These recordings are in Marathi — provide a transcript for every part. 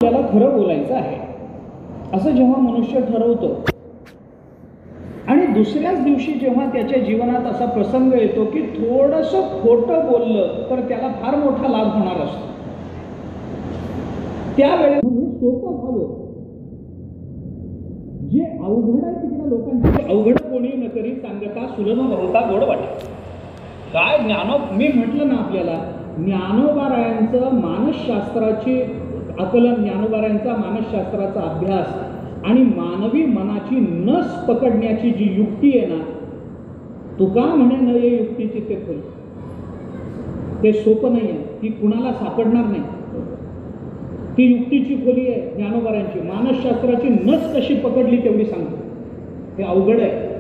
त्याला खरं बोलायचं आहे असं जेव्हा मनुष्य ठरवतो आणि दुसऱ्याच दिवशी जेव्हा त्याच्या जीवनात असा प्रसंग येतो की थोडंसं खोटं बोललं तर त्याला फार मोठा लाभ होणार असतो, त्यावेळेस सोपं व्हावं. जे अवघड आहे तिकडे लोकांची अवघड कोणी न करी सांगता सुलभ बहुता गोड वाटे. काय मी म्हटलं ना आपल्याला ज्ञानोबारायांचं मानसशास्त्राची आकलन, ज्ञानोबारायांचा मानसशास्त्राचा अभ्यास आणि मानवी मनाची नस पकडण्याची जी युक्ती आहे ना, तुका म्हणे न ये युक्तीची ते खोल, ते सोपं नाही आहे, ती कुणाला सापडणार नाही. ती युक्तीची खोली आहे ज्ञानोबारायांची. मानसशास्त्राची नस कशी पकडली तेवढी सांगतो, हे अवघड आहे.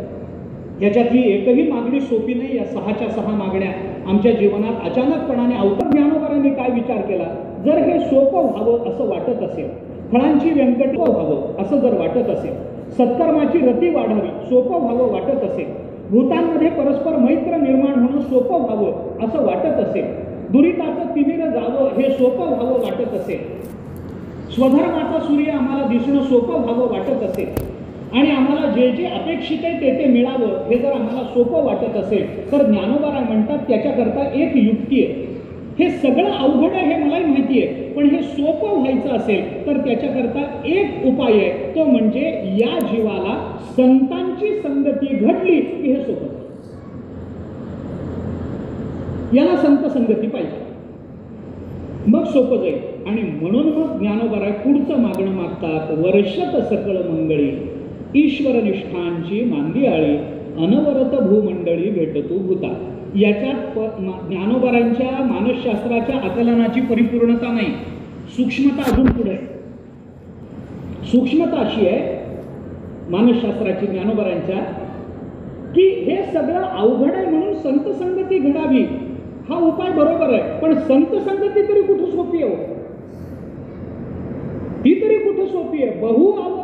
याच्यातली एकही मागणी सोपी नाही. या 6च्या 6 मागण्या आमच्या जीवनात अचानकपणाने अवघड. ज्ञानोबारांनी काय विचार केला, जर हे सोपं व्हावं असं वाटत असेल, फळांची व्यंकट व्हावं असं जर वाटत असेल, सत्कर्माची रती वाढावी सोपं व्हावं वाटत असेल, भूतांमध्ये परस्पर मैत्र निर्माण होणं सोपं व्हावं असं वाटत असेल, दुरिताचं तिमिर जावं हे सोपं व्हावं वाटत असेल, स्वधर्माचा सूर्य आम्हाला दिसणं सोपं व्हावं वाटत असेल आणि आम्हाला जे जे अपेक्षित आहे ते ते मिळावं हे जर आम्हाला सोपं वाटत असेल तर ज्ञानोबाराय म्हणतात त्याच्याकरता एक युक्ती आहे. हे सगळं अवघड आहे हे मलाही माहिती आहे, पण हे सोपं व्हायचं असेल तर त्याच्याकरता एक उपाय आहे, तो म्हणजे या जीवाला संतांची संगती घडली की हे सोपं. याला संत संगती पाहिजे, मग सोपं जाईल. आणि म्हणून मग ज्ञानोबाराय पुढचं मागणं मागतात, वर्षत सकळ मंगळी ईश्वर निष्ठांची मांदी आळी अनवरत भूमंडळी भेटतू भूता. याच्यात ज्ञानोबारांच्या मानसशास्त्राच्या आकलनाची परिपूर्णता नाही, सूक्ष्मता अजून पुढे. सूक्ष्मता अशी आहे मानसशास्त्राची ज्ञानोबारांच्या की हे सगळं अवघड आहे म्हणून संत संगती घडावी हा उपाय बरोबर आहे, पण संत संगती तरी कुठं सोपी आहे, ती तरी कुठं सोपी आहे. बहु अवघड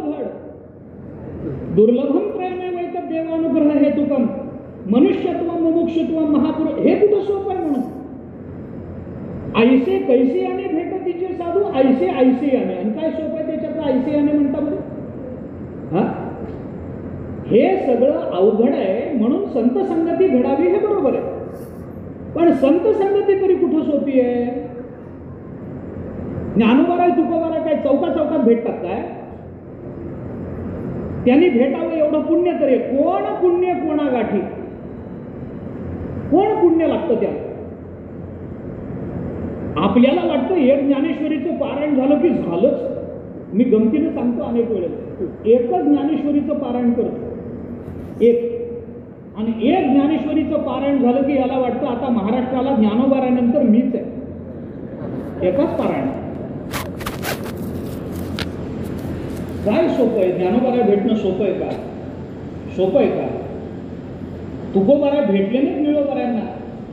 दुर्लभम प्रेमे वैत देवानुग्रह हे तुकम मनुष्यत्व मुमुक्षुत्व महापुरुष हे कुठं सोपं आहे. म्हणून ऐसे कैसे याने भेटतीचे साधू ऐसे ऐसे याने, आणि काय सोपं आहे त्याच्यात ऐसे याने म्हणता बरं. हा हे सगळं अवघड आहे म्हणून संत संगती घडावी हे बरोबर आहे, पण संत संगती तरी कुठं सोपी आहे. ज्ञानोबाराय तुकोबाराय काय चौका चौकात भेटतात काय, त्यांनी भेटावं एवढं पुण्य तरी कोण पुण्य कोणा गाठी, कोण पुण्य लागतं त्याला. आपल्याला वाटतं एक ज्ञानेश्वरीचं पारायण झालं की झालंच. मी गमतीनं सांगतो अनेक वेळेस, एकच ज्ञानेश्वरीचं पारायण करतो एक, आणि एक ज्ञानेश्वरीचं पारायण झालं की याला वाटतं आता महाराष्ट्राला ज्ञानोबारायनंतर मीच आहे. एकाच पारायण काय सोपं आहे. ज्ञानोबाराय भेटणं सोपं आहे का, सोपं आहे का. तुकोबाराय भेटले नाहीत निळोबारायांना,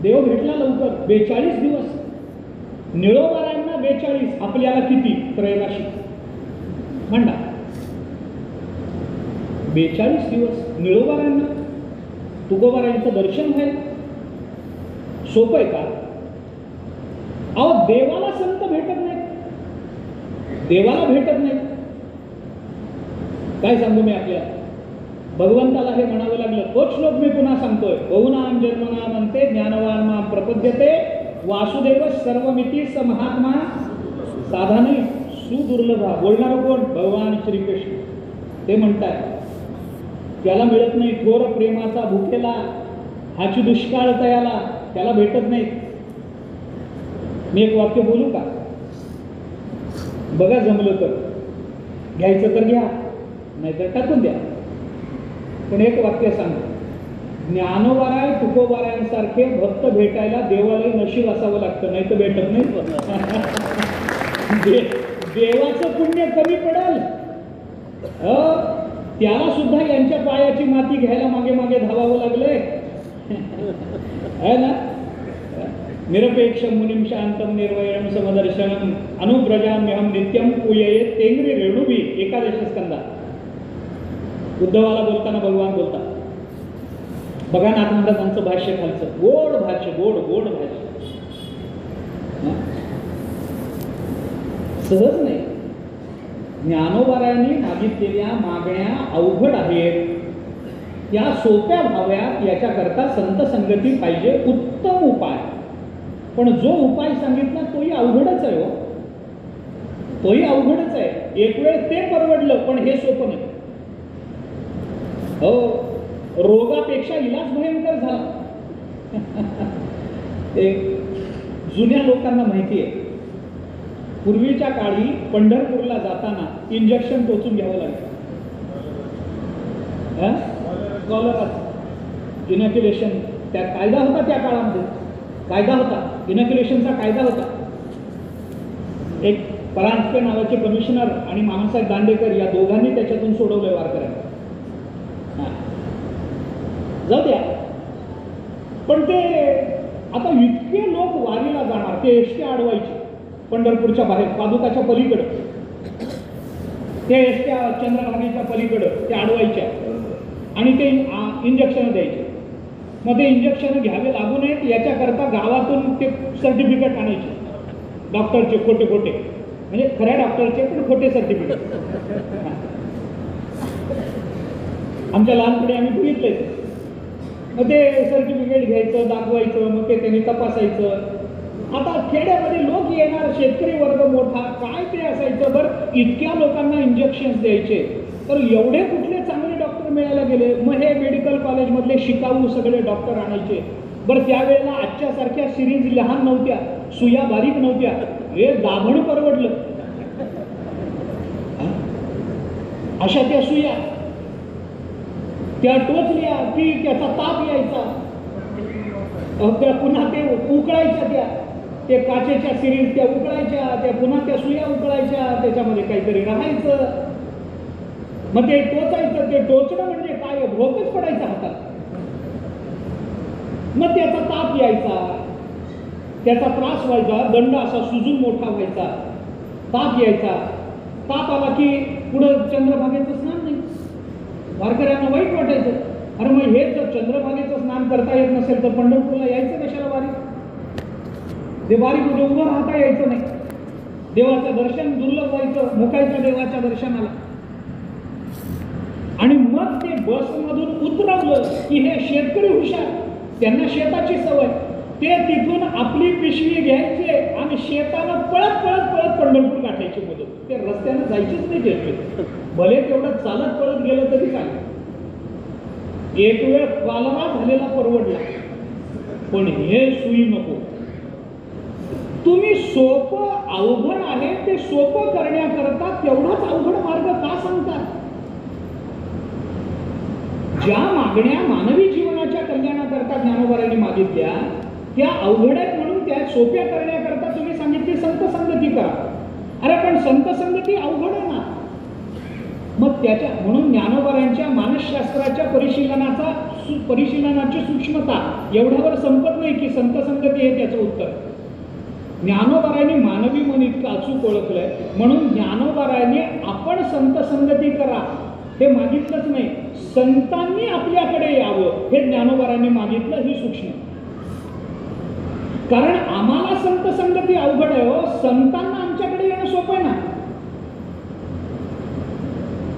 देव भेटला लवकर 42 दिवस, निळोबारायांना 42, आपल्याला किती 83 म्हणा. 42 दिवस निळोबारायांना तुकोबारायांचं दर्शन व्हायला सोपं आहे का. अहो देवाला संत भेटत नाही, देवाला भेटत नाही. काय सांगू मी आपल्याला, भगवंताला हे म्हणावं लागलं. तोच श्लोक मी पुन्हा सांगतोय, बहुनाम जन्मनाम अंते ज्ञानवान मां प्रपद्यते वासुदेव सर्वमिती स महात्मा साधाने सुदुर्लभा. बोलणार कोण, भगवान श्रीकृष्ण. ते म्हणतात त्याला मिळत नाही थोर प्रेमाचा भुकेला, हाची दुष्काळ तयाला, त्याला भेटत नाही. मी एक वाक्य बोलू का, बघा जमलं तर घ्यायचं तर घ्या, नाहीतर टाकून द्या. पण एक वाक्य सांगतो, ज्ञानोबाराय तुकोबारायांसारखे भक्त भेटायला देवालाही नशीब असावं लागतं, नाही तर भेटत नाही. देवाचं पुण्य कमी पडेल, त्याला सुद्धा यांच्या पायाची माती घ्यायला मागे मागे धावावं लागलंय है ना. निरपेक्ष मुनिम शांतम निर्वयम समदर्शनम अनुव्रजाम्यहम नित्यम पूजयेत तेंग्री रेणुबी. 11 स्कंदात उद्धवाला बोलताना भगवान बोलतात, बघा नाथ महाराजांचं भाष्य खालचं, गोड भाष्य, गोड गोड भाष्य, सहज नाही. ज्ञानोबारायांनी मागितलेल्या मागण्या अवघड आहेत, या सोप्या व्हाव्यात याच्याकरता संत संगती पाहिजे, उत्तम उपाय. पण जो उपाय सांगितला तोही अवघडच आहे हो, तोही अवघडच आहे. एक वेळ ते परवडलं, पण हे सोपं नाही हो. रोगापेक्षा इलाज भयंकर झाला. ते जुन्या लोकांना माहिती आहे, पूर्वीच्या काळी पंढरपूरला जाताना इंजेक्शन टोचून घ्यावं लागलं. कॉलराचं इनॅक्युलेशन, त्या कायदा होता त्या काळामध्ये, कायदा होता, इनॅक्युलेशनचा कायदा होता. एक परांजपे नावाचे कमिशनर आणि मामासाहेब दांडेकर या दोघांनी त्याच्यातून सोडवलंय वारकऱ्यांना. जाऊ द्या, पण ते आता इतके लोक वारीला जाणार, ते एसट्या अडवायचे पंढरपूरच्या बाहेर, पादुकाच्या पलीकडं, त्या एसट्या चंद्रभागेच्या पलीकडं त्या अडवायच्या आणि ते इंजेक्शन द्यायचे. मग ते इंजेक्शन घ्यावे लागू नयेत याच्याकरता गावातून ते सर्टिफिकेट आणायचे डॉक्टरचे, खोटे खोटे, म्हणजे खऱ्या डॉक्टरचे पण खोटे सर्टिफिकेट. आमच्या लहानपणी आम्ही बघितले. मग ते सर्टिफिकेट घ्यायचं, दाखवायचं, मग ते त्यांनी तपासायचं. आता खेड्यामध्ये लोक येणार, शेतकरी वर्ग मोठा, काय ते असायचं बरं, इतक्या लोकांना इंजेक्शन्स द्यायचे, तर एवढे कुठले चांगले डॉक्टर मिळायला गेले. मग हे मेडिकल कॉलेजमधले शिकाऊ सगळे डॉक्टर आणायचे. बरं त्यावेळेला आजच्यासारख्या सिरिंज लहान नव्हत्या, सुया बारीक नव्हत्या, हे दाभण परवडलं. अशा त्या सुया त्या टोचल्या की त्याचा ताप यायचा, त्या पुन्हा ते उकळायच्या, त्या काचेच्या सिरीज त्या उकळायच्या, त्या पुन्हा त्या सुया उकळायच्या, त्याच्यामध्ये काहीतरी राहायचं, मग ते टोचायचं. ते टोचणं म्हणजे काय, भोकच पडायचा हातात. मग त्याचा ताप यायचा, त्याचा त्रास व्हायचा, दंड असा सुजून मोठा व्हायचा, ताप यायचा. ताप आला की पुढं चंद्रभागेचं स्नान नाही. वारकऱ्यांना वाईट वाटायचं, अरे मग हे जर चंद्रभागेचं स्नान करता येत नसेल तर पंढरपूरला यायचं कशाला वारी? ते वारीमध्ये उभं राहता यायचं नाही, देवाचं दर्शन दुर्लभ व्हायचं, मुकायचं देवाच्या दर्शनाला. आणि मग ते बसमधून उतरवलं की हे शेतकरी हुशार, त्यांना शेताची सवय, ते तिथून आपली पिशवी घ्यायचे आणि शेतानं पळत पळत पळत पंढरपूर गाठायचे बोलत. ते रस्त्यानं जायचेच नाही ते, भले तेवढं चालत पळत गेलं तरी चालेल. एक वेळ कालवा झालेला परवडला, पण हे सुई नको. तुम्ही सोपं अवघड आहे ते सोपं करण्याकरता तेवढाच अवघड मार्ग का सांगता? ज्या मागण्या मानवी जीवनाच्या कल्याणाकरता ज्ञानोबारायांनी मागितल्या त्या अवघड आहेत म्हणून त्या सोप्या करण्याकरता तुम्ही सांगितले संत संगती करा. अरे पण संत संगती अवघड आहे ना. मग त्याच्या म्हणून ज्ञानोबारायांच्या मानसशास्त्राच्या परिशीलनाची सूक्ष्मता एवढ्यावर संपत नाही की संत संगती हे त्याचं उत्तर. ज्ञानोबारायांनी मानवी मन इतकं अचूक ओळखलंय म्हणून ज्ञानोबारायांनी आपण संत संगती करा हे मागितलंच नाही, संतांनी आपल्याकडे यावं हे ज्ञानोबारायांनी मागितलं. ही सूक्ष्म, कारण आम्हाला संत संगती अवघड आहे हो, संतांना आमच्याकडे येणं सोपं आहे ना.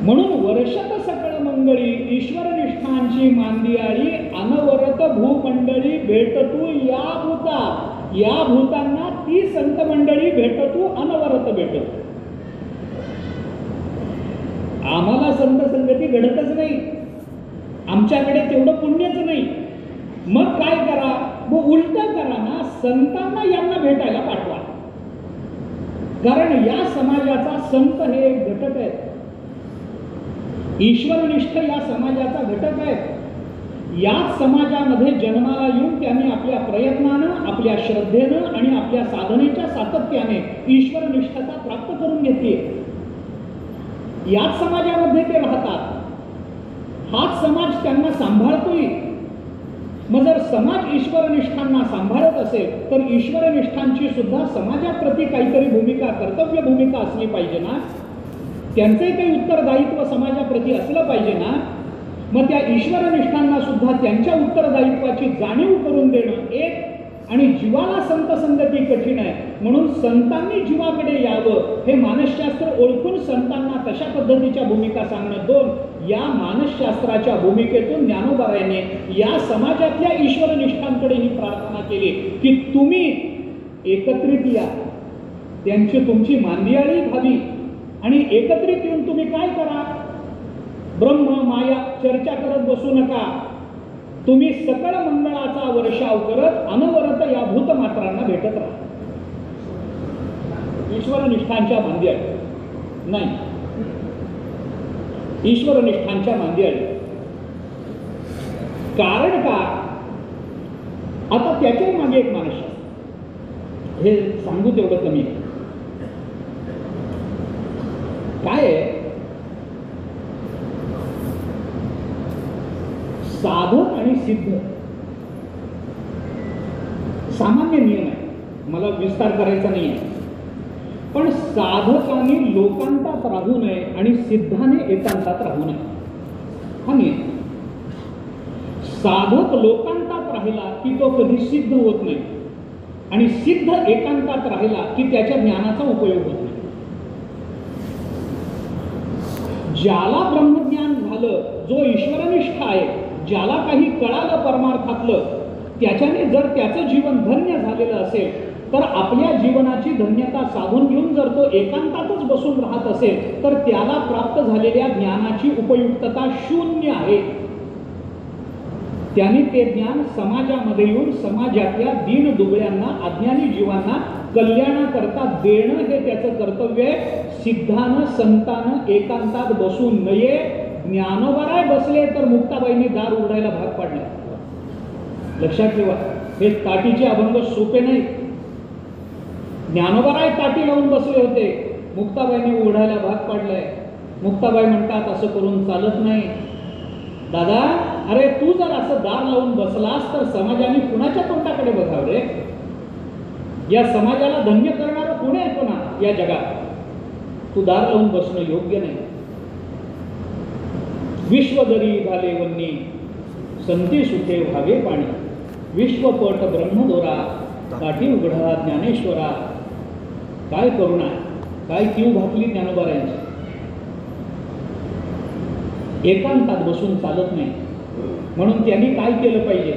म्हणून वर्षत सकळ मंगळी ईश्वरनिष्ठांची मांदियाळी अनवरत भूमंडळी भेटतू या भूता, या भूतांना ती संत मंडळी भेटतू अनवरत भेटत. आम्हाला संत संगती घडतच नाही, आमच्याकडे तेवढं पुण्यच नाही. मग काय करा, मग उलट करा ना, संतांना यांना भेटायला पाठवा. कारण या समाजाचा संत हे एक घटक आहे, ईश्वरनिष्ठ या समाजाचा घटक आहे. याच समाजामध्ये जन्माला येऊन त्यांनी आपल्या प्रयत्नानं, आपल्या श्रद्धेनं आणि आपल्या साधनेच्या सातत्याने ईश्वरनिष्ठता प्राप्त करून घेतली. याच समाजामध्ये ते राहतात, हाच समाज त्यांना सांभाळतोय. मग जर समाज ईश्वरनिष्ठांना सांभाळत असेल तर ईश्वरनिष्ठांची सुद्धा समाजाप्रती काहीतरी भूमिका, कर्तव्य भूमिका असली पाहिजे ना. त्यांचे काही उत्तरदायित्व समाजाप्रती असलं पाहिजे ना. मग त्या ईश्वरनिष्ठांना सुद्धा त्यांच्या उत्तरदायित्वाची जाणीव करून देणं एक, आणि जीवाला संत संगती कठीण आहे, म्हणून संतांनी जीवाकडे यावं हे मानसशास्त्र ओळखून संतांना तशा पद्धतीच्या भूमिका सांगणं. 2, या मानसशास्त्राच्या भूमिकेतून ज्ञानोबारायाने या समाजातल्या ईश्वरनिष्ठांकडे ही प्रार्थना केली की तुम्ही एकत्रित या, त्यांची तुमची मांदियाळी व्हावी आणि एकत्रित येऊन तुम्ही काय करा, ब्रह्म माया चर्चा करत बसू नका, तुम्ही सकळ मंगळाचा वर्षाव करत अनवरत या भूतमात्रांना भेटत राहा. ईश्वरनिष्ठांच्या मांदियाळी नाही, ईश्वरनिष्ठांच्या मांदियाळी. कारण का, आता त्याच्या मागे एक मानसशास्त्र, हे सांगू तेवढं कमी. काय आहे, साधक आणि सिद्ध सामान्य नियम आहे, मला विस्तार करायचा नाही आहे. पण साधकाने लोकांतात राहू नये आणि सिद्धाने एकांतात राहू नये हा नियम. साधक लोकांतात राहिला की तो कधी सिद्ध होत नाही आणि सिद्ध एकांतात राहिला की त्याच्या ज्ञानाचा उपयोग होत नाही. ज्याला ब्रह्मज्ञान झालं, जो ईश्वरनिष्ठ आहे, ज्याला काही कळालं परमार्थातलं, त्याच्याने जर त्याचं जीवन धन्य झालेलं असेल तर आपल्या जीवनाची धन्यता साधून घेऊन जर तो एकांतातच बसून राहत असेल तर त्याला प्राप्त झालेल्या ज्ञानाची उपयुक्तता शून्य आहे. त्याने ते ज्ञान समाजामध्ये येऊन समाजातल्या दीन दुबळ्यांना, अज्ञानी जीवांना कल्याणाकरता देणं हे त्याचं कर्तव्य आहे. सिद्धानं संतानं एकांतात बसू नये. ज्ञानोबाराय बसले तर मुक्ताबाईंनी दार उघडायला भाग पाडला. लक्षात ठेवा, हे ताटीचे अभंग सोपे नाही. ज्ञानोबाराय ताटी लावून बसले होते, मुक्ताबाईंनी उघडायला भाग पाडलाय. मुक्ताबाई म्हणतात असं करून चालत नाही दादा, अरे तू जर असं दार लावून बसलास तर समाजाने कुणाच्या तोंडाकडे बघावं रे? या समाजाला धन्य करणारं कोण आहे पुन्हा या जगात? तू दार लावून बसणं योग्य नाही. विश्व जरी झाले वन्नी, संती सुखे व्हावे पाणी, विश्वपट ब्रह्मदोरा, काठी उघडा ज्ञानेश्वरा. काय करुणा, काय कीव घातली ज्ञानोबारायांची. एकांतात बसून चालत नाही, म्हणून त्यांनी काय केलं पाहिजे?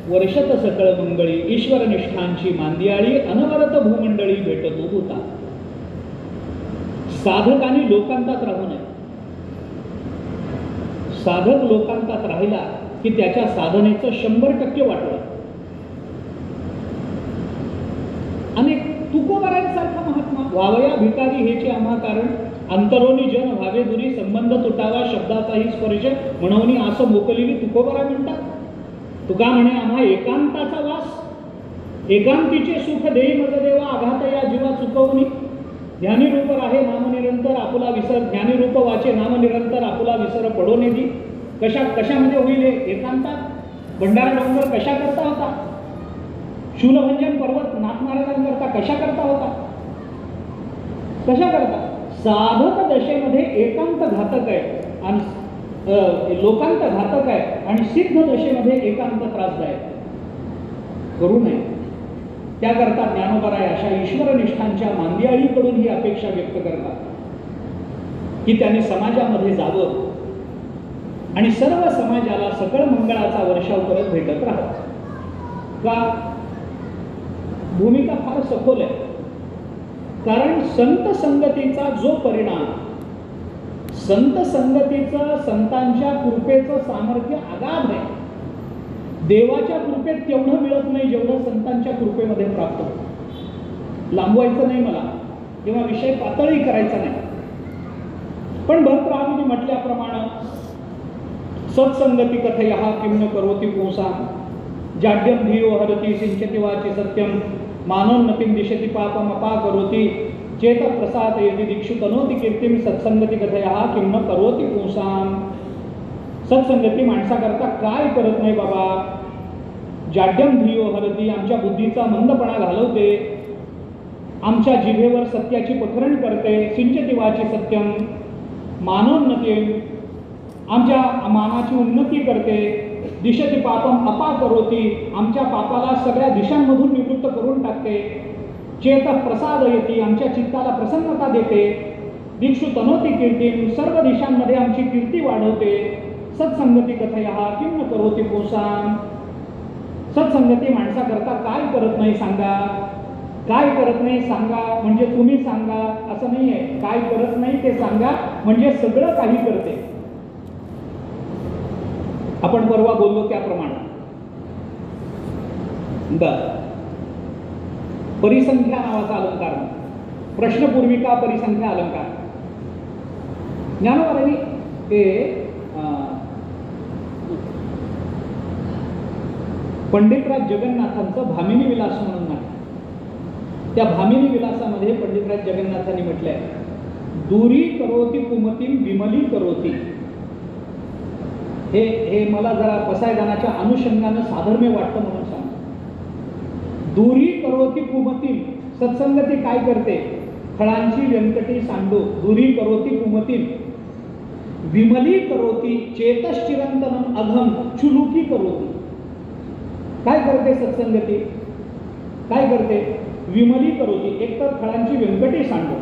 वर्षत सकळ मंगळी, ईश्वरनिष्ठांची मांदियाळी, अनवरत भूमंडळी भेटतो होता. साधकाने लोकांतात राहू नये. साधक लोकांतात राहिला की त्याच्या साधनेचं 100% वाटलं. आणि तुकोबारांसारखा महात्मा व्हावया भिकारी हेचे आम्हा कारण, अंतरोनी जन व्हावे दुरी, संबंध तुटावा शब्दाचाही स्पर्श, म्हणून असं मोकलेली तुकोबारा म्हणतात. तुका म्हणे आम्हा एकांताचा वास, एकांतीचे सुख देई मज देवा, आघात या जीवा चुकवणी. ज्ञानी रूप राहे नाम निरंतर आपुला विसर, ज्ञानी रूप वाचे नाम निरंतर आपुला विसर पडो नेदी. कशामध्ये होईल एकांतात? भंडारा डोंगर कशा करता होता? शूलभंजन पर्वत नाथ महाराजांकरता कशा करता होता? कशा करता? साधक दशेमध्ये एकांत घातक आहे आणि लोकांत घातक आहे आणि सिद्ध दशेमध्ये एकांत त्रासदायक. करू नये. त्याकरता ज्ञानोबाराय अशा ईश्वरनिष्ठांच्या मांदियाळीकडून ही अपेक्षा व्यक्त करतात की त्यांनी समाजामध्ये जावं आणि सर्व समाजाला सकळ मंगळाचा वर्षाव करत भेटत राहावं. का? भूमिका फार सखोल आहे. कारण संत संगतीचा जो परिणाम, संत संगतीचं, संतांच्या कृपेचं सामर्थ्य अगाध आहे. देवाच्या कृपेत तेवढं मिळत नाही जेवढं संतांच्या कृपेमध्ये प्राप्त होतं. लांबवायचं नाही मला किंवा विषय पातळी करायचा नाही, पण भरतरामाने म्हटल्याप्रमाणे सत्संगती कथयः किं न करोति पुंसा, जाड्यम धियो हरति सिंचति वाचि सत्यम, मानोन्नतिं दिशति पापम अपाकरोति, चेत प्रसादयति दीक्षु तनोति कीर्तिम, सत्संगती कथयः किं न करोति पुंसाम. सत्संगती माणसाकरता काय करत नाही बाबा? जाड्यम धियो हरति, आमच्या बुद्धीचा मंदपणा घालवते, आमच्या जिभेवर सत्याची पखरण करते. सिंचति वाचि सत्यम, मानोन्नती, आमच्या मानाची उन्नती करते. दिशती पापम अपाकरोती, आमच्या पापाला सगळ्या दिशांमधून निवृत्त करून टाकते. चेत प्रसादयती, आमच्या चित्ताला प्रसन्नता देते. दिक्षु तनोती कीर्ती, सर्व दिशांमध्ये आमची कीर्ती वाढवते. सत्संगती कथया किम न करोती पोसाम, सत्संगती माणसाकरता काय करत नाही सांगा. काय करत नाही सांगा म्हणजे तुम्ही सांगा असं नाही आहे. काय करत नाही ते सांगा म्हणजे सगळं काही करते. आपण परवा बोललो त्याप्रमाणे परिसंख्या नावाचा अलंकार, प्रश्नपूर्विका परिसंख्या अलंकार. ज्ञानोबांनी ते पंडितराज जगन्नाथांचं भामिनी विलास म्हणून नाही. त्या भामिनी विलासामध्ये पंडितराज जगन्नाथांनी म्हटलंय, दुरी करोती कुमतीम विमली करोती. हे मला जरा पसायदानाच्या अनुषंगानं साधर्म्य वाटतं म्हणून सांग. दुरी करोती कुमतीम, सत्संगती काय करते, फळांची व्यंकटी सांडो. दुरी करोती कुमतीम विमली करोती, चेतश्चिरंतनम अघम चुलुकी करोती. काय करते सत्संगती, काय करते, विमली करोती, एकतर फळांची व्यंकटी सांडो.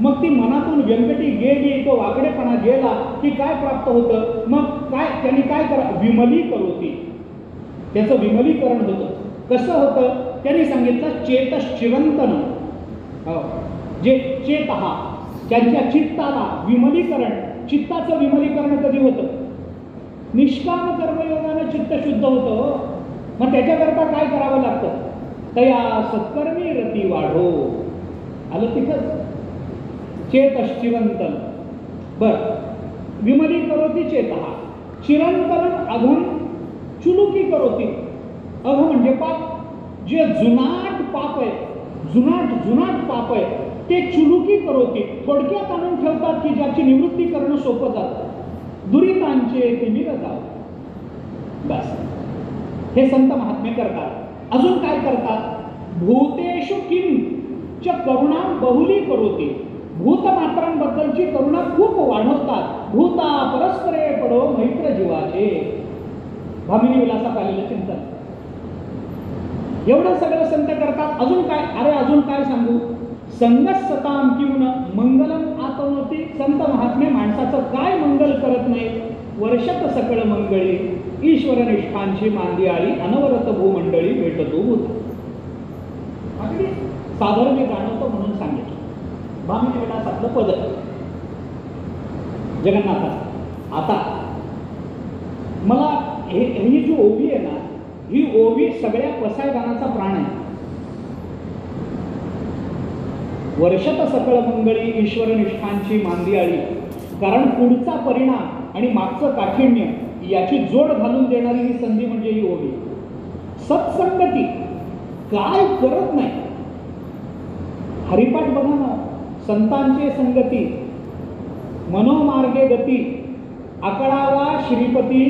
मग ती मनातून व्यंकटी गेली, तो वाकडेपणा गेला की काय प्राप्त होतं, मग काय त्यांनी काय करा, विमली करोती, त्याचं विमलीकरण होतं. कसं होतं त्यांनी सांगितलं, चेतश्चिरंतन, जे चेत हा त्यांच्या चित्ताला विमलीकरण. चित्ताचं विमलीकरण कधी होतं, निष्काम कर्मयोगानं चित्त शुद्ध होतं. मग त्याच्याकरता काय करावं लागतं, तया सत्कर्मी रती वाढो. आलं तिथंच चेतश्चिरंतन. बर, विमली करोती चेतहा, चिरंतन अघम चुलुकी करोती. अघ म्हणजे पाप, जे जुनाट पाप आहे, जुनाट पाप आहे ते चुलुकी करोती, थोडक्यात आणून ठेवतात की ज्याची निवृत्ती करणं सोपं जातं. दुरितांचे तिमिर जाव. बस, हे संत महात्मे करतात. अजून काय करतात, भूतेषु किम च करुणा बहुली करोती. भूतमात्रांबद्दलची करुणा खूप वाढवतात. भूता परस्परे पडो मैत्र जीवाचे. भामिनी विलासात आलेलं चिंतन. एवढं सगळं संत करतात. अजून काय, अरे अजून काय सांगू, संगसताम किंवा मंगलम आतनोती. संत महात्मे माणसाचं काय मंगल करत नाही. वर्षत सकळ मंगळी ईश्वर निष्ठांची मांदियाळी, अनवरत भूमंडळी भेटतो भूत. अगदी साधारण जाणवतो म्हणून सांगितलं. भामिनी विलासातलं पद जगन्नाथाचं. आता मला ही जी ओवी आहे ना, ही ओवी सगळ्या पसायदानाचा प्राण आहे. वर्षत सकळ मंगळी ईश्वर निष्ठांची मांदियाळी. कारण पुढचा परिणाम आणि मागचं काठिण्य याची जोड घालून देणारी ही संधी म्हणजे ही ओवी. सत्संगती काय करत नाही. हरिपाठ बघा ना, संतांचे संगती मनोमार्गे गती, आकळावा श्रीपती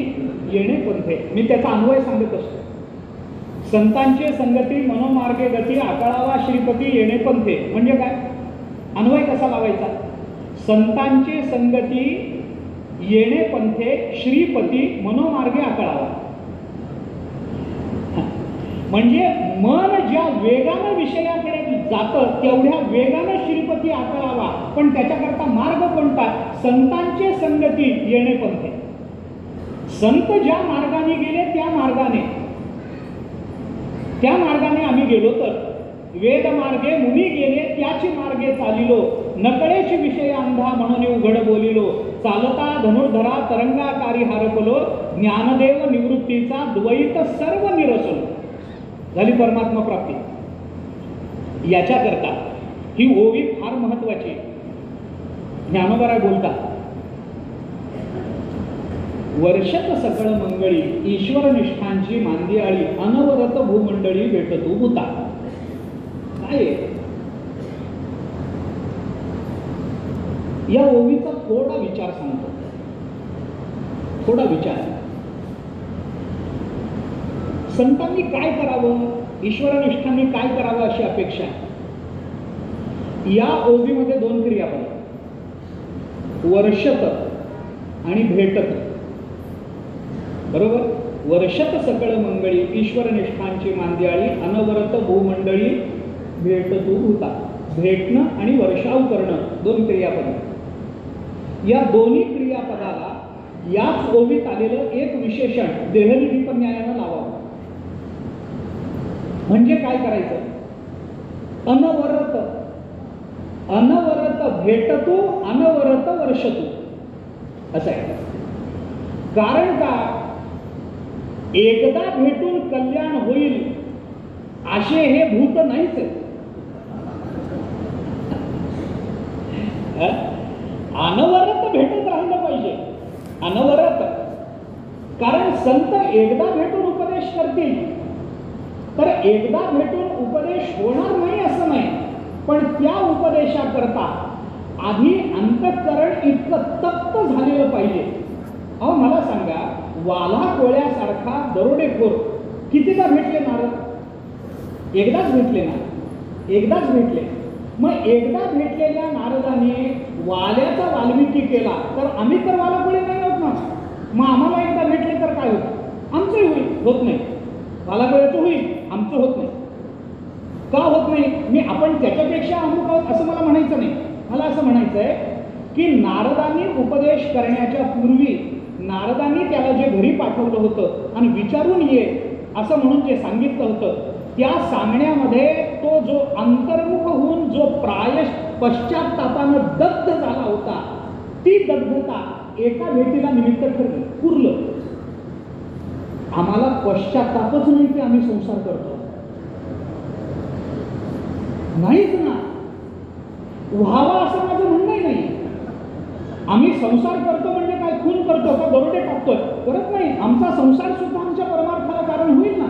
येणे पंथे. मी त्याचा अन्वय सांगत असतो. संतांचे संगती मनोमार्गे गती, आकळावा श्रीपती येणे पंथे म्हणजे काय, अन्वय कसा लावायचा, संतांचे संगती येणे पंथे, श्रीपती मनोमार्गे आकळावा. म्हणजे मन ज्या वेगानं विषयाकडे जातं तेवढ्या वेगानं श्रीपती आकळावा. पण त्याच्याकरता मार्ग कोणता, संतांचे संगती येणे पंथे. संत ज्या मार्गाने गेले त्या मार्गाने आम्ही गेलो तर, वेद मार्गे मुनी गेले त्याची मार्गे चालिलो, नकळेची विषय अंधा म्हणून उघड बोलिलो, चालता धनुर्धरा तरंगाकारी हारपलो, ज्ञानदेव निवृत्तीचा द्वैत सर्व निरसलो. झाली परमात्मा प्राप्ती. याच्याकरता ही ओवी फार महत्वाची. ज्ञानोबा बोलतात, वर्षत सकळ मंगळी ईश्वर निष्ठांची मांदियाळी, अनवरत भूमंडळी भेटतो भूता. काय या ओवीचा थोडा विचार सांगतो, थोडा विचार. संतांनी काय करावं, ईश्वरनिष्ठांनी काय करावं अशी अपेक्षा. या ओवीमध्ये दोन क्रियापद, वर्षत आणि भेटत. बरोबर. वर्षत सकळ मंगळी ईश्वर निष्ठांची मांदियाळी अनवरत भूमंडळी भेट तू होता. भेटणं आणि वर्षाव करणं दोन क्रियापद. या दोन्ही क्रियापदाला याच ओवीत आलेलं एक विशेषण देहली दीपन्यायानं लावावं. म्हणजे काय करायचं? अनवरत, अनवरत भेटतू अनवरत वर्षतू असं आहे. कारण का? एकदा भेटून कल्याण होईल असे हे भूत नाहीच. अनवरत भेटत राहिलं पाहिजे, अनवरत. कारण संत एकदा भेटून उपदेश करतील तर एकदा भेटून उपदेश होणार नाही असं नाही, पण त्या उपदेशाकरता आधी अंतःकरण इतकं तप्त झालेलं पाहिजे. अहो मला सांगा, वाला कोळ्यासारखा दरोडेखोर कितीदा भेटले नारद? एकदाच भेटले ना, एकदाच भेटले. मग एकदा भेटलेल्या नारदाने वाल्याचा वाल्मिकी केला तर आम्ही तर वाला कोळी नाही होत ना. मग आम्हाला एकदा भेटले तर काय होतं? आमचंही होईल, होत नाही. वाला कोळ्याचं होईल, आमचं होत नाही. का होत नाही? मी आपण त्याच्यापेक्षा अमुक आहोत असं मला म्हणायचं नाही. मला असं म्हणायचं आहे की नारदांनी उपदेश करण्याच्या पूर्वी नारदांनी त्याला जे घरी पाठवलं होतं आणि विचारून ये असं म्हणून जे सांगितलं होतं, त्या सांगण्यामध्ये तो जो अंतर्मुख होऊन जो पश्चात्तापानं दग्ध झाला होता, ती दग्धता एका भेटीला निमित्त ठरली, पुरलं. आम्हाला पश्चात्तापच नाही की आम्ही संसार करतो, नाहीच ना. व्हावा असं माझं म्हणणंही नाही. आम्ही संसार करतो म्हणजे काय खून करतो का दरोडे टाकतोय? करत नाही. आमचा संसार सुद्धा आमच्या परमार्थाला कारण होईल ना.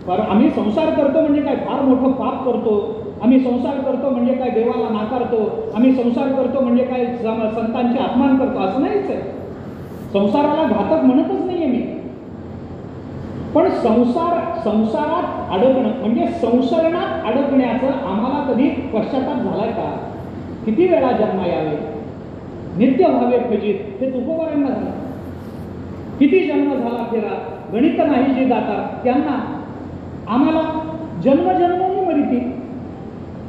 पण आम्ही संसार करतो म्हणजे काय फार मोठं पाप करतो? आम्ही संसार करतो म्हणजे काय देवाला नाकारतो? आम्ही संसार करतो म्हणजे काय संतांचे अपमान करतो? असं नाहीच आहे. संसाराला घातक म्हणतच नाहीये मी. पण संसारात अडकणं म्हणजे संसरणात अडकण्याचं आम्हाला कधी पश्चाताप झालाय का? किती वेळा जन्म यावे, नित्य व्हावे फजित, हे तुकोबारांना झालं. किती जन्म झाला फेरा, गणित नाही जे जातात त्यांना. आम्हाला जन्मजन्मोनी मरिती.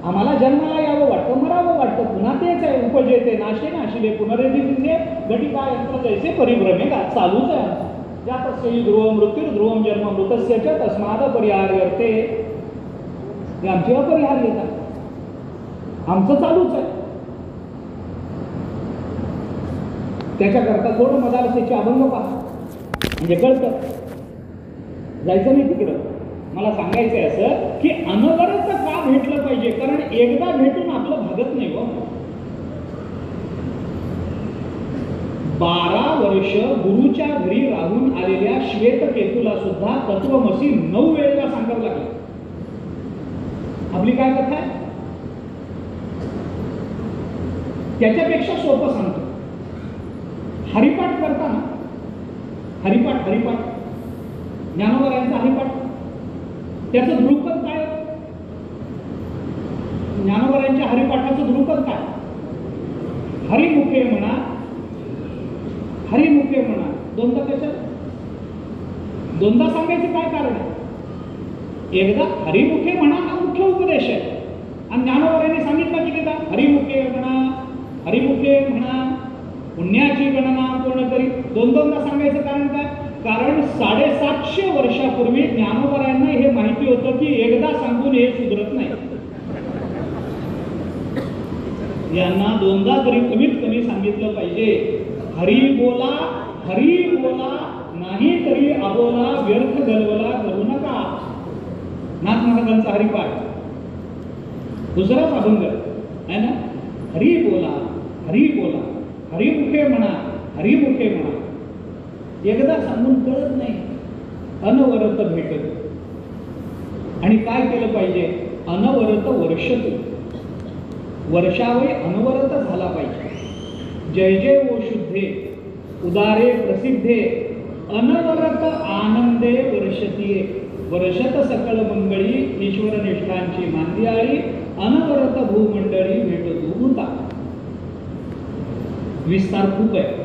आम्हाला जन्माला यावं वाटतं, मरावं वाटतं, पुन्हा तेच आहे. उपजेते नाशे नाशिले पुनरेदिते घटिका यंत्र जैसे परिभ्रमे का चालूच आहे आमचं. ज्यातस्यैव ध्रुवं मृत्युर्ध्रुवं जन्म मृतस्य च तस्माद अपरिहार्यते. हे आमची अपरिहार्यता, आमचं चालूच आहे. त्याच्याकरता थोडं मदालसेचे अभंग पहा म्हणजे कळतं. जायचं नाही तिकडं. मला सांगायचं आहे असं की अनवरत का भेटलं पाहिजे? कारण एकदा भेटून आपलं भागत नाही. 12 वर्ष गुरुच्या घरी राहून आलेल्या श्वेतकेतूला सुद्धा तत्वमसी 9 वेळेला सांगावं लागलं. आपली काय कथा आहे? त्याच्यापेक्षा सोपं सांगतो. हरिपाठ करताना, हरिपाठ ज्ञानोबा यांचा हरिपाठ, त्याचं ध्रुपद काय? ज्ञानोबा यांच्या हरिपाठाचं ध्रुपद काय? हरिमुखे म्हणा, हरिमुखे म्हणा. दोनदा कशात? दोनदा सांगायचं काय कारण आहे? एकदा हरिमुखे म्हणा हा मुख्य उपदेश आहे आणि ज्ञानोबा यांनी सांगितलं की का हरिमुखे म्हणा, हरिमुखे म्हणा, पुण्याची गणना पूर्ण करी. दोनदा सांगायचं कारण काय? कारण 750 वर्षापूर्वी ज्ञानोबरायांना हे माहिती होतं की एकदा सांगून हे सुधरत नाही. यांना दोनदा तरी कमीत कमी सांगितलं पाहिजे. हरी बोला, हरी बोला, नाही तरी अबोला, व्यर्थ गलवला करू नका. नाथ महाराजांचा हरिपाठ दुसराच अभंग आहे ना. हरी बोला, हरी बोला, हरिमुखे म्हणा, हरिमुखे म्हणा. एकदा सांगून कळत नाही, अनवरत भेटत. आणि काय केलं पाहिजे? अनवरत वर्षत, वर्षावे अनवरत झाला पाहिजे. जय जय ओ शुद्धे उदारे प्रसिद्धे अनवरत आनंदे वर्षतीये. वर्षत सकळ मंगळी ईश्वर निष्ठांची मांदियाळी अनवरत भूमंडळी भेटतू होता. विस्तार खूप आहे.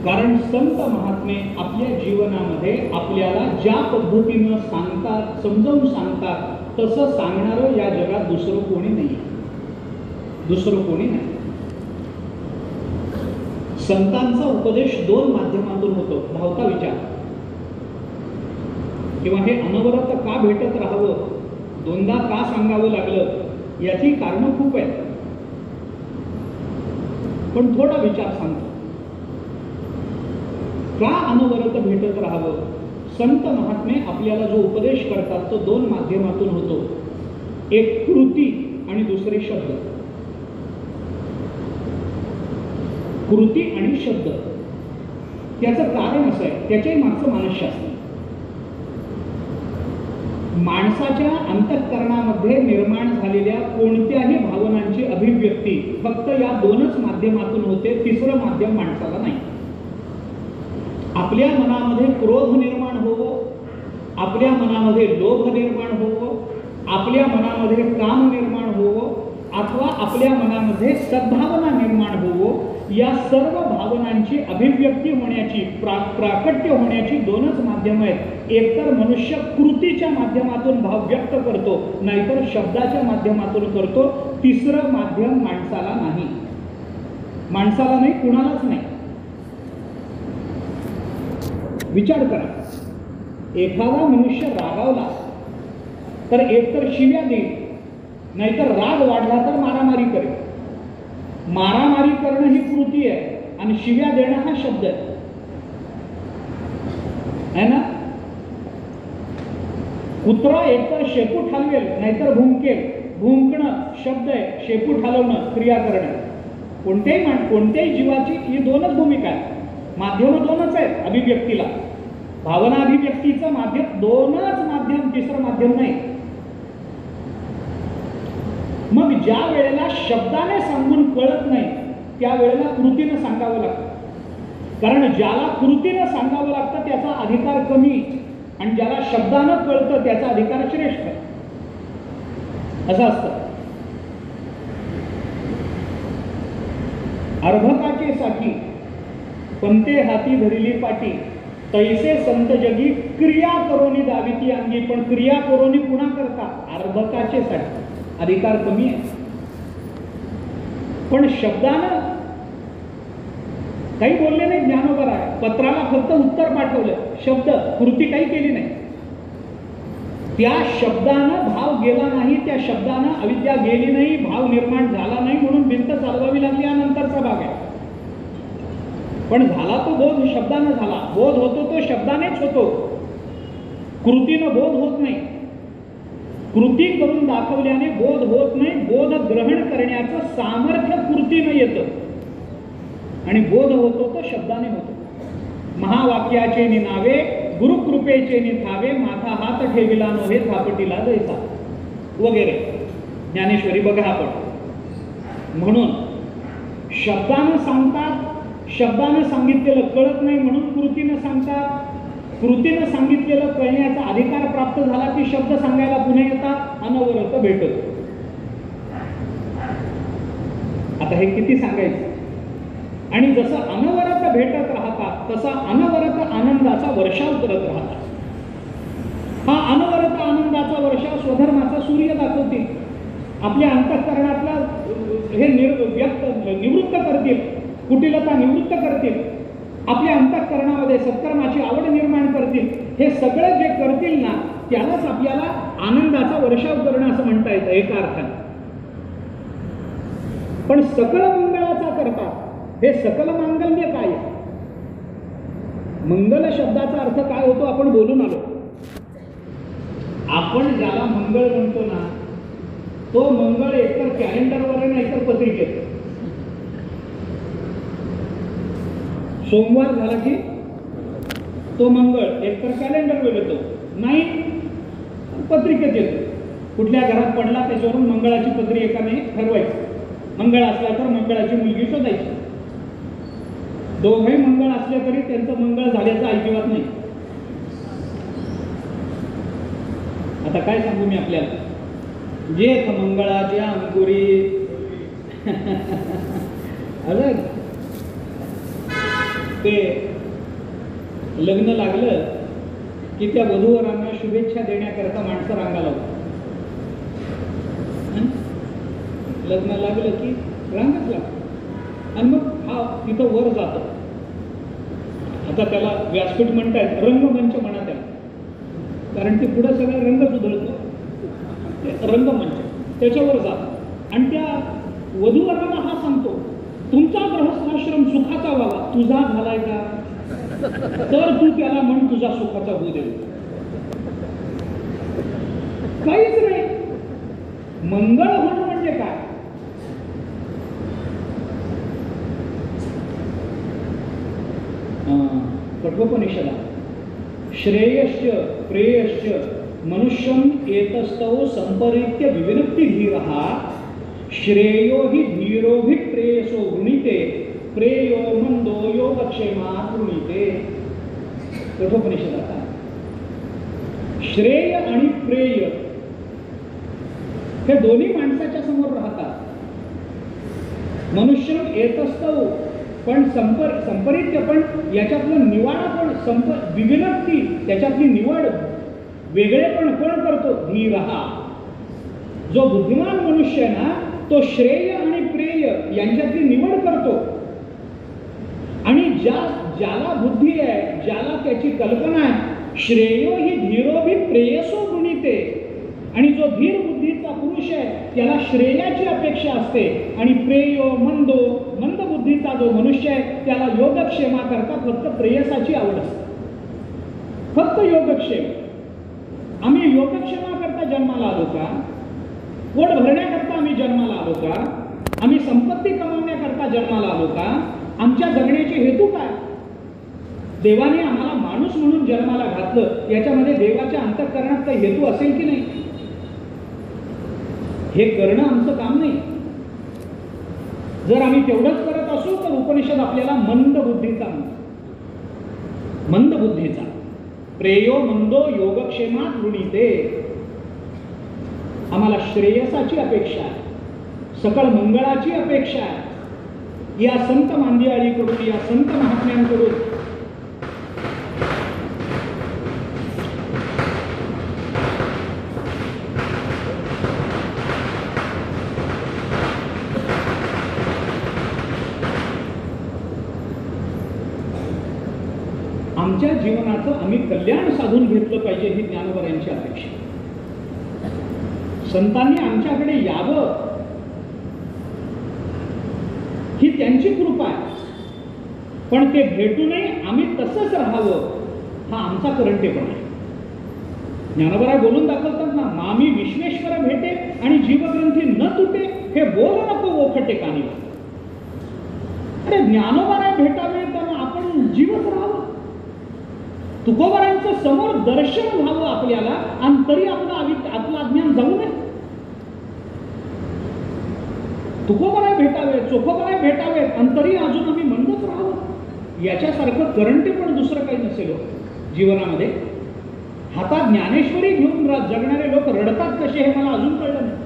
कारण संत महात्मे आपल्या जीवनामध्ये आपल्याला ज्या पद्धतीनं सांगतात, समजावून सांगतात, तसं सांगणारं या जगात दुसरं कोणी नाही, दुसरं कोणी नाही. संतांचा उपदेश दोन माध्यमातून होतो. धावता विचार किंवा हे अनवरत का भेटत राहावं, दोनदा का सांगावं लागलं, याची कारणं खूप आहेत. पण थोडा विचार सांगतो. का अनवरत भेटत राहावं? संत महात्मे आपल्याला जो उपदेश करतात तो दोन माध्यमातून होतो. एक कृती आणि दुसरे शब्द. कृती आणि शब्द. त्याचं कारण असं आहे, त्याच्याही मागचं मानसशास्त्र. माणसाच्या अंतःकरणामध्ये निर्माण झालेल्या कोणत्याही भावनांची अभिव्यक्ती फक्त या दोनच माध्यमातून होते, तिसरं माध्यम माणसाला नाही. आपल्या मनामध्ये क्रोध निर्माण होवो, आपल्या मनामध्ये लोभ निर्माण होवो, आपल्या मनामध्ये काम निर्माण होवो, अथवा आपल्या मनामध्ये सद्भावना निर्माण होवो, या सर्व भावनांची अभिव्यक्ती होण्याची, प्राकट्य होण्याची दोनच माध्यम आहेत. एकतर मनुष्य कृतीच्या माध्यमातून भाव व्यक्त करतो, नाहीतर शब्दाच्या माध्यमातून करतो. तिसरं माध्यम माणसाला नाही, माणसाला नाही, कुणालाच नाही. विचार करा, एखादा मनुष्य रागावला तर एकतर शिव्या देईल, नाहीतर राग वाढला तर मारामारी करेल. मारामारी करणं ही कृती आहे आणि शिव्या देणं हा शब्द आहे ना. कुत्रा एकतर शेपूट हलवेल, नाहीतर भुंकेल. भुंकणं शब्द आहे, शेपूट हलवणं क्रिया करणं. कोणत्याही जीवाची ही दोनच भूमिका आहे, माध्यम दोनच आहेत अभिव्यक्तीला. भावना अभिव्यक्तीचं माध्यम दोनच माध्यम, तिसरं माध्यम नाही. मग ज्या वेळेला शब्दाने सांगून कळत नाही त्यावेळेला कृतीनं सांगावं लागतं. कारण ज्याला कृतीनं सांगावं लागतं त्याचा अधिकार कमी, आणि ज्याला शब्दानं कळतं त्याचा अधिकार श्रेष्ठ, असं असतं. अर्भकाचे साठी पंते हाती धरिली पाटी, तैसे संत जगी क्रिया करोनी दाविती अंगी. पण क्रिया करोनी पुन्हा करतात अर्भकाचे साठी, अधिकार कमी आहे. पण शब्दानं काही बोलले नाही. ज्ञानोबा आहे, पत्राला फक्त उत्तर पाठवलं, शब्द कृती काही केली नाही. त्या शब्दानं भाव गेला नाही, त्या शब्दानं अविद्या गेली नाही, भाव निर्माण झाला नाही, म्हणून भिंत चालवावी लागली. हा नंतरचा भाग आहे. पण झाला तो बोध शब्दानं झाला. बोध होतो तो शब्दानेच होतो, कृतीनं बोध होत नाही. कृती करून दाखवल्याने बोध होत नाही. बोध ग्रहण करण्याचं सामर्थ्य कृतीनं येतं आणि बोध होतो तो शब्दाने होतो. महावाक्याचे निनावे, गुरुकृपेचे निथावे, माथा हात ठेविला नव्हे थापटीला जैसा, वगैरे ज्ञानेश्वरी बघा आपण. म्हणून शब्दानं सांगतात, शब्दानं सांगितलेलं कळत नाही म्हणून कृतीनं सांगतात. कृतीनं सांगितलेलं कळण्याचा अधिकार प्राप्त झाला की शब्द सांगायला पुन्हा येतात, अनवरत भेटत. आता हे किती सांगायचं. आणि जसं अनवरत भेटत राहतात तसा अनवरत आनंदाचा वर्षाव करत राहतात. हा अनवरत आनंदाचा वर्षाव स्वधर्माचा सूर्य दाखवतील, आपल्या अंतःकरणातला हे निवृत्त करतील, कुटिलता निवृत्त करतील, आपल्या अंतःकरणामध्ये सत्कर्माची आवड निर्माण करतील. हे सगळं जे करतील ना त्यालाच आपल्याला आनंदाचा वर्षाव करणं असं म्हणता येतं एका अर्थाने. पण सकल मंगळाचा करतात. हे सकल मांगल्य काय आहे? मंगल शब्दाचा अर्थ काय होतो आपण बोलून आलो. आपण ज्याला मंगळ म्हणतो ना तो मंगळ एकतर कॅलेंडरवर आहे नाहीतर पत्रिकेत. सोमवार झाला की तो मंगळ एकतर कॅलेंडरवर येतो, नाही पत्रिकेत येतो. कुठल्या घरात पडला त्याच्यावरून मंगळाची पत्रिकाने ठरवायची. मंगळ असला तर मंगळाची मुलगी शोधायची. दोघंही मंगळ असले तरी त्यांचं मंगळ झाल्याचं अजिबात नाही. आता काय सांगू मी आपल्याला, जेथ मंगळाच्या अंकुरी अलग ते लग्न लागलं की त्या वधूवरांना शुभेच्छा देण्याकरता माणसं रांगा लावतात. लग्न लागलं की रांगच लागतात आणि मग हा तिथं वर जातो. आता त्याला व्यासपीठ म्हणतायत, रंगमंच म्हणा त्याला, कारण ते पुढे सगळं रंगच उधळतो, रंगमंच त्याच्यावर जातो आणि त्या वधूवरांना हा सांगतो, तुमचा गृहस्थाश्रम सुखाचा व्हावा, तुझा झालाय का, तर तू त्याला म्हण तुझा सुखाचा होऊ दे. काहीच नाही. मंगळ होणं म्हणजे काय? कठोपनिषदा श्रेयश्च प्रेयश्च मनुष्यम एतस्तौ संपरित्य विविनक्ति धीरः श्रेयो हि धीरोभि प्रेयसो वृणीते प्रेयो मंदो योगक्षेमात् वृणीते. कठोपनिषदात श्रेय आणि प्रेय हे दोन्ही माणसाच्या समोर राहतात. मनुष्य एतस्तौ पण संपरित्य, पण याच्यातलं निवाडा पण विविनक्ती, त्याच्यातली निवड वेगळेपण कोण करतो? धीरहा. जो बुद्धिमान मनुष्य आहे ना, तो श्रेय आणि प्रेय यांच्यातली निवड करतो. आणि ज्याला बुद्धी आहे, ज्याला त्याची कल्पना आहे, श्रेयो ही धीरोभी प्रेयसो वृणीते, आणि जो धीर बुद्धीचा पुरुष आहे त्याला श्रेयाची अपेक्षा असते, आणि प्रेयो मंद बुद्धीचा जो मनुष्य आहे त्याला योगक्षेमा करता फक्त प्रेयसाची आवड असते, फक्त योगक्षेम. आम्ही योगक्षेमा करता जन्माला आलो का? पोट भरण्याकरता आम्ही जन्माला आलो का? आम्ही संपत्ती कमावण्याकरता जन्माला आलो का? आमच्या जगण्याचे हेतू काय? देवाने आम्हाला माणूस म्हणून जन्माला घातलं, याच्यामध्ये देवाच्या अंतःकरणात काही हेतू असेल की नाही? हे करणं आमचं काम नाही. जर आम्ही तेवढंच करत असू तर उपनिषद आपल्याला मंद बुद्धीचा प्रेयो मंदो योगक्षेमात वृणीते. आम्हाला श्रेयसाची अपेक्षा आहे, सकळ मंगळाची अपेक्षा आहे. या संत मांदियाळीकडून, या संत महात्म्यांकडून आमच्या जीवनाचं आम्ही कल्याण साधून घेतलं पाहिजे, ही ज्ञानोबरांची अपेक्षा. संतांनी आमच्याकडे यावं ही त्यांची कृपा आहे, पण ते भेटू नये, आम्ही तसंच राहावं हा आमचा करंटेपणा आहे. ज्ञानोबराय बोलून दाखवतात ना, मामी विश्वेश्वर भेटे आणि जीवग्रंथी न तुटे, हे बोल नको ओखटे कानी. अरे ज्ञानोबराय भेटावे तर आपण जीवच राहावं. तुकोबरायांचं समोर दर्शन व्हावं आपल्याला, आणि तरी आपलं अज्ञान जाऊ नये. तुकोबराय भेटावे, चोखोबराय भेटावे, आणि तरी अजून आम्ही मंदच राहावं. याच्यासारखं करंटे पण दुसरं काही नसेल जीवनामध्ये. हातात ज्ञानेश्वरी घेऊन जगणारे लोक रडतात कसे हे मला अजून कळलं नाही.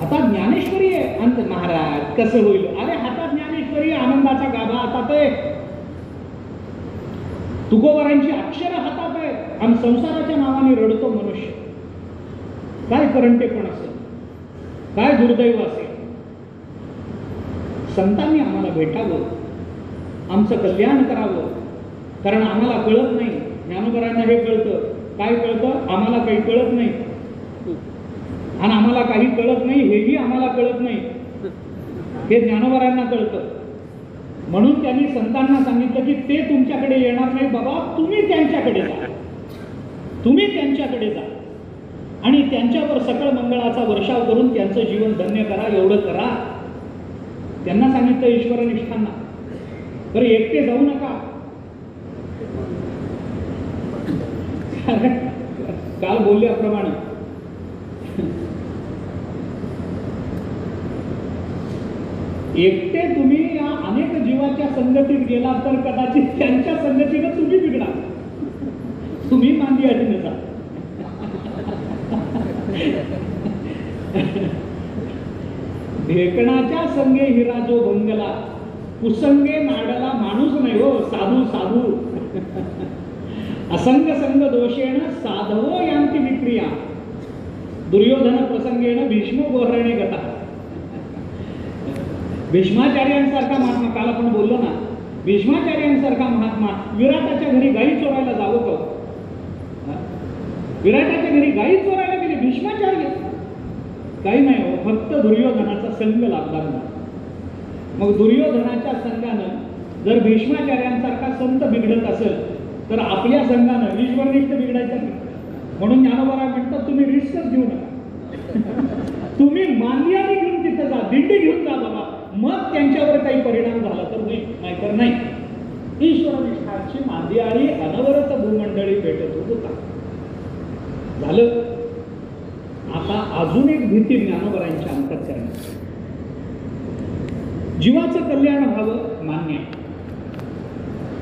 हातात ज्ञानेश्वरी आहे, अंत महाराज कसं होईल? अरे हातात ज्ञानेश्वरी, आनंदाचा गाभा हातात आहे, तुकोबरांची अक्षरं हातात आहेत, आणि संसाराच्या नावाने रडतो मनुष्य. काय करंटेपण असेल, काय दुर्दैव असेल. संतांनी आम्हाला भेटावं, आमचं कल्याण करावं, कारण आम्हाला कळत नाही. ज्ञानोबरांना हे कळतं. काय कळतं? आम्हाला काही कळत नाही, आणि आम्हाला काही कळत नाही हेही आम्हाला कळत नाही, हे ज्ञानोबरांना कळतं. म्हणून त्यांनी संतांना सांगितलं की ते तुमच्याकडे येणार नाही बाबा, तुम्ही त्यांच्याकडे जा, तुम्ही त्यांच्याकडे जा, आणि त्यांच्यावर सकळ मंगळाचा वर्षाव करून त्यांचं जीवन धन्य करा, एवढं करा. त्यांना सांगितलं ईश्वरनिष्ठांना. बरं, एकटे जाऊ नका. काल बोलल्याप्रमाणे एकटे तुम्ही या अनेक जीवाच्या संगतीत गेलात तर कदाचित त्यांच्या संगतीनं तुम्ही बिघडा. तुम्ही मांदियाळीने जा. ढेकणाच्या संगे हिरा जो भंगला, कुसंगे नाडला माणूस नाही हो, साधू साधू. असंग संग दोषेण साधवो यांती विक्रिया. दुर्योधन प्रसंगेण भीष्म गोहरणे गता. भीष्माचार्यांसारखा महात्मा, काल आपण बोललो ना, भीष्माचार्यांसारखा महात्मा विराटाच्या घरी गाई चोरायला जावं का? विराटाच्या घरी गाई चोरायला गेले भीष्माचार्य? काही नाही हो, फक्त दुर्योधनाचा संघ लागला नाही. मग दुर्योधनाच्या संघानं जर भीष्माचार्यांसारखा संत बिघडत असेल तर आपल्या संघानं ईश्वरनिष्ठ बिघडायचं नाही. म्हणून ज्ञानोबा म्हणतात तुम्ही रिस्कच घेऊ नका. तुम्ही मांदियाने घेऊन तिथं जा, दिंडी घेऊन जा बाबा. मग त्यांच्यावर काही परिणाम झाला तर होईल, नाहीतर नाही. ईश्वरनिष्ठाची मांदियाळी अनवरत भूमंडळी भेटत होता. झालं. आता अजून एक भीती ज्ञानोबरांच्या अंतःकरणात. जीवाचं कल्याण व्हावं मान्य आहे,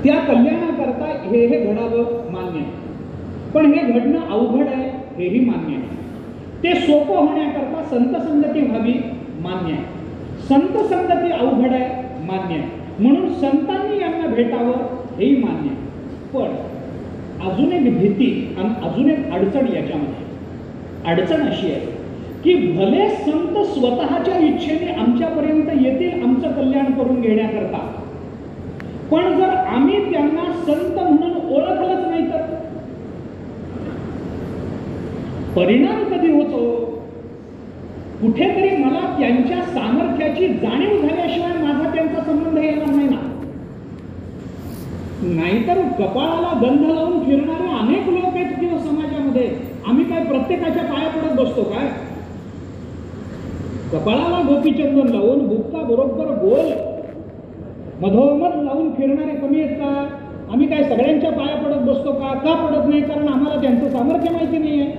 त्या कल्याणाकरता हे घडावं मान्य आहे, पण हे घडणं अवघड आहे हेही मान्य आहे. ते सोपं होण्याकरता संत संगती व्हावी मान्य आहे. संत संगती अवघड आहे मान्य आहे, म्हणून संतांनी यांना भेटावं हेही मान्य आहे. पण अजून एक भीती आणि अजून एक अडचण याच्यामध्ये. अडचण अशी आहे की भले संत स्वतःच्या इच्छेने आमच्यापर्यंत येतील आमचं कल्याण करून घेण्याकरता, पण जर आम्ही त्यांना संत म्हणून ओळखलंच नाही तर परिणाम कधी होतो? कुठेतरी मला त्यांच्या सामर्थ्याची जाणीव झाल्याशिवाय माझा त्यांचा संबंध येणार नाही ना. नाहीतर कपाळाला गंध लावून फिरणारे अनेक लोक आहेत किंवा समाजामध्ये. आम्ही काय प्रत्येकाच्या पाया पडत बसतो काय? कपाळाला गोपीचंदन लावून बुक्का बरोबर गोल मधोमध लावून फिरणारे कमी आहेत का? आम्ही काय सगळ्यांच्या पाया पडत बसतो का? का पडत नाही? कारण आम्हाला त्यांचं सामर्थ्य माहिती नाही आहे,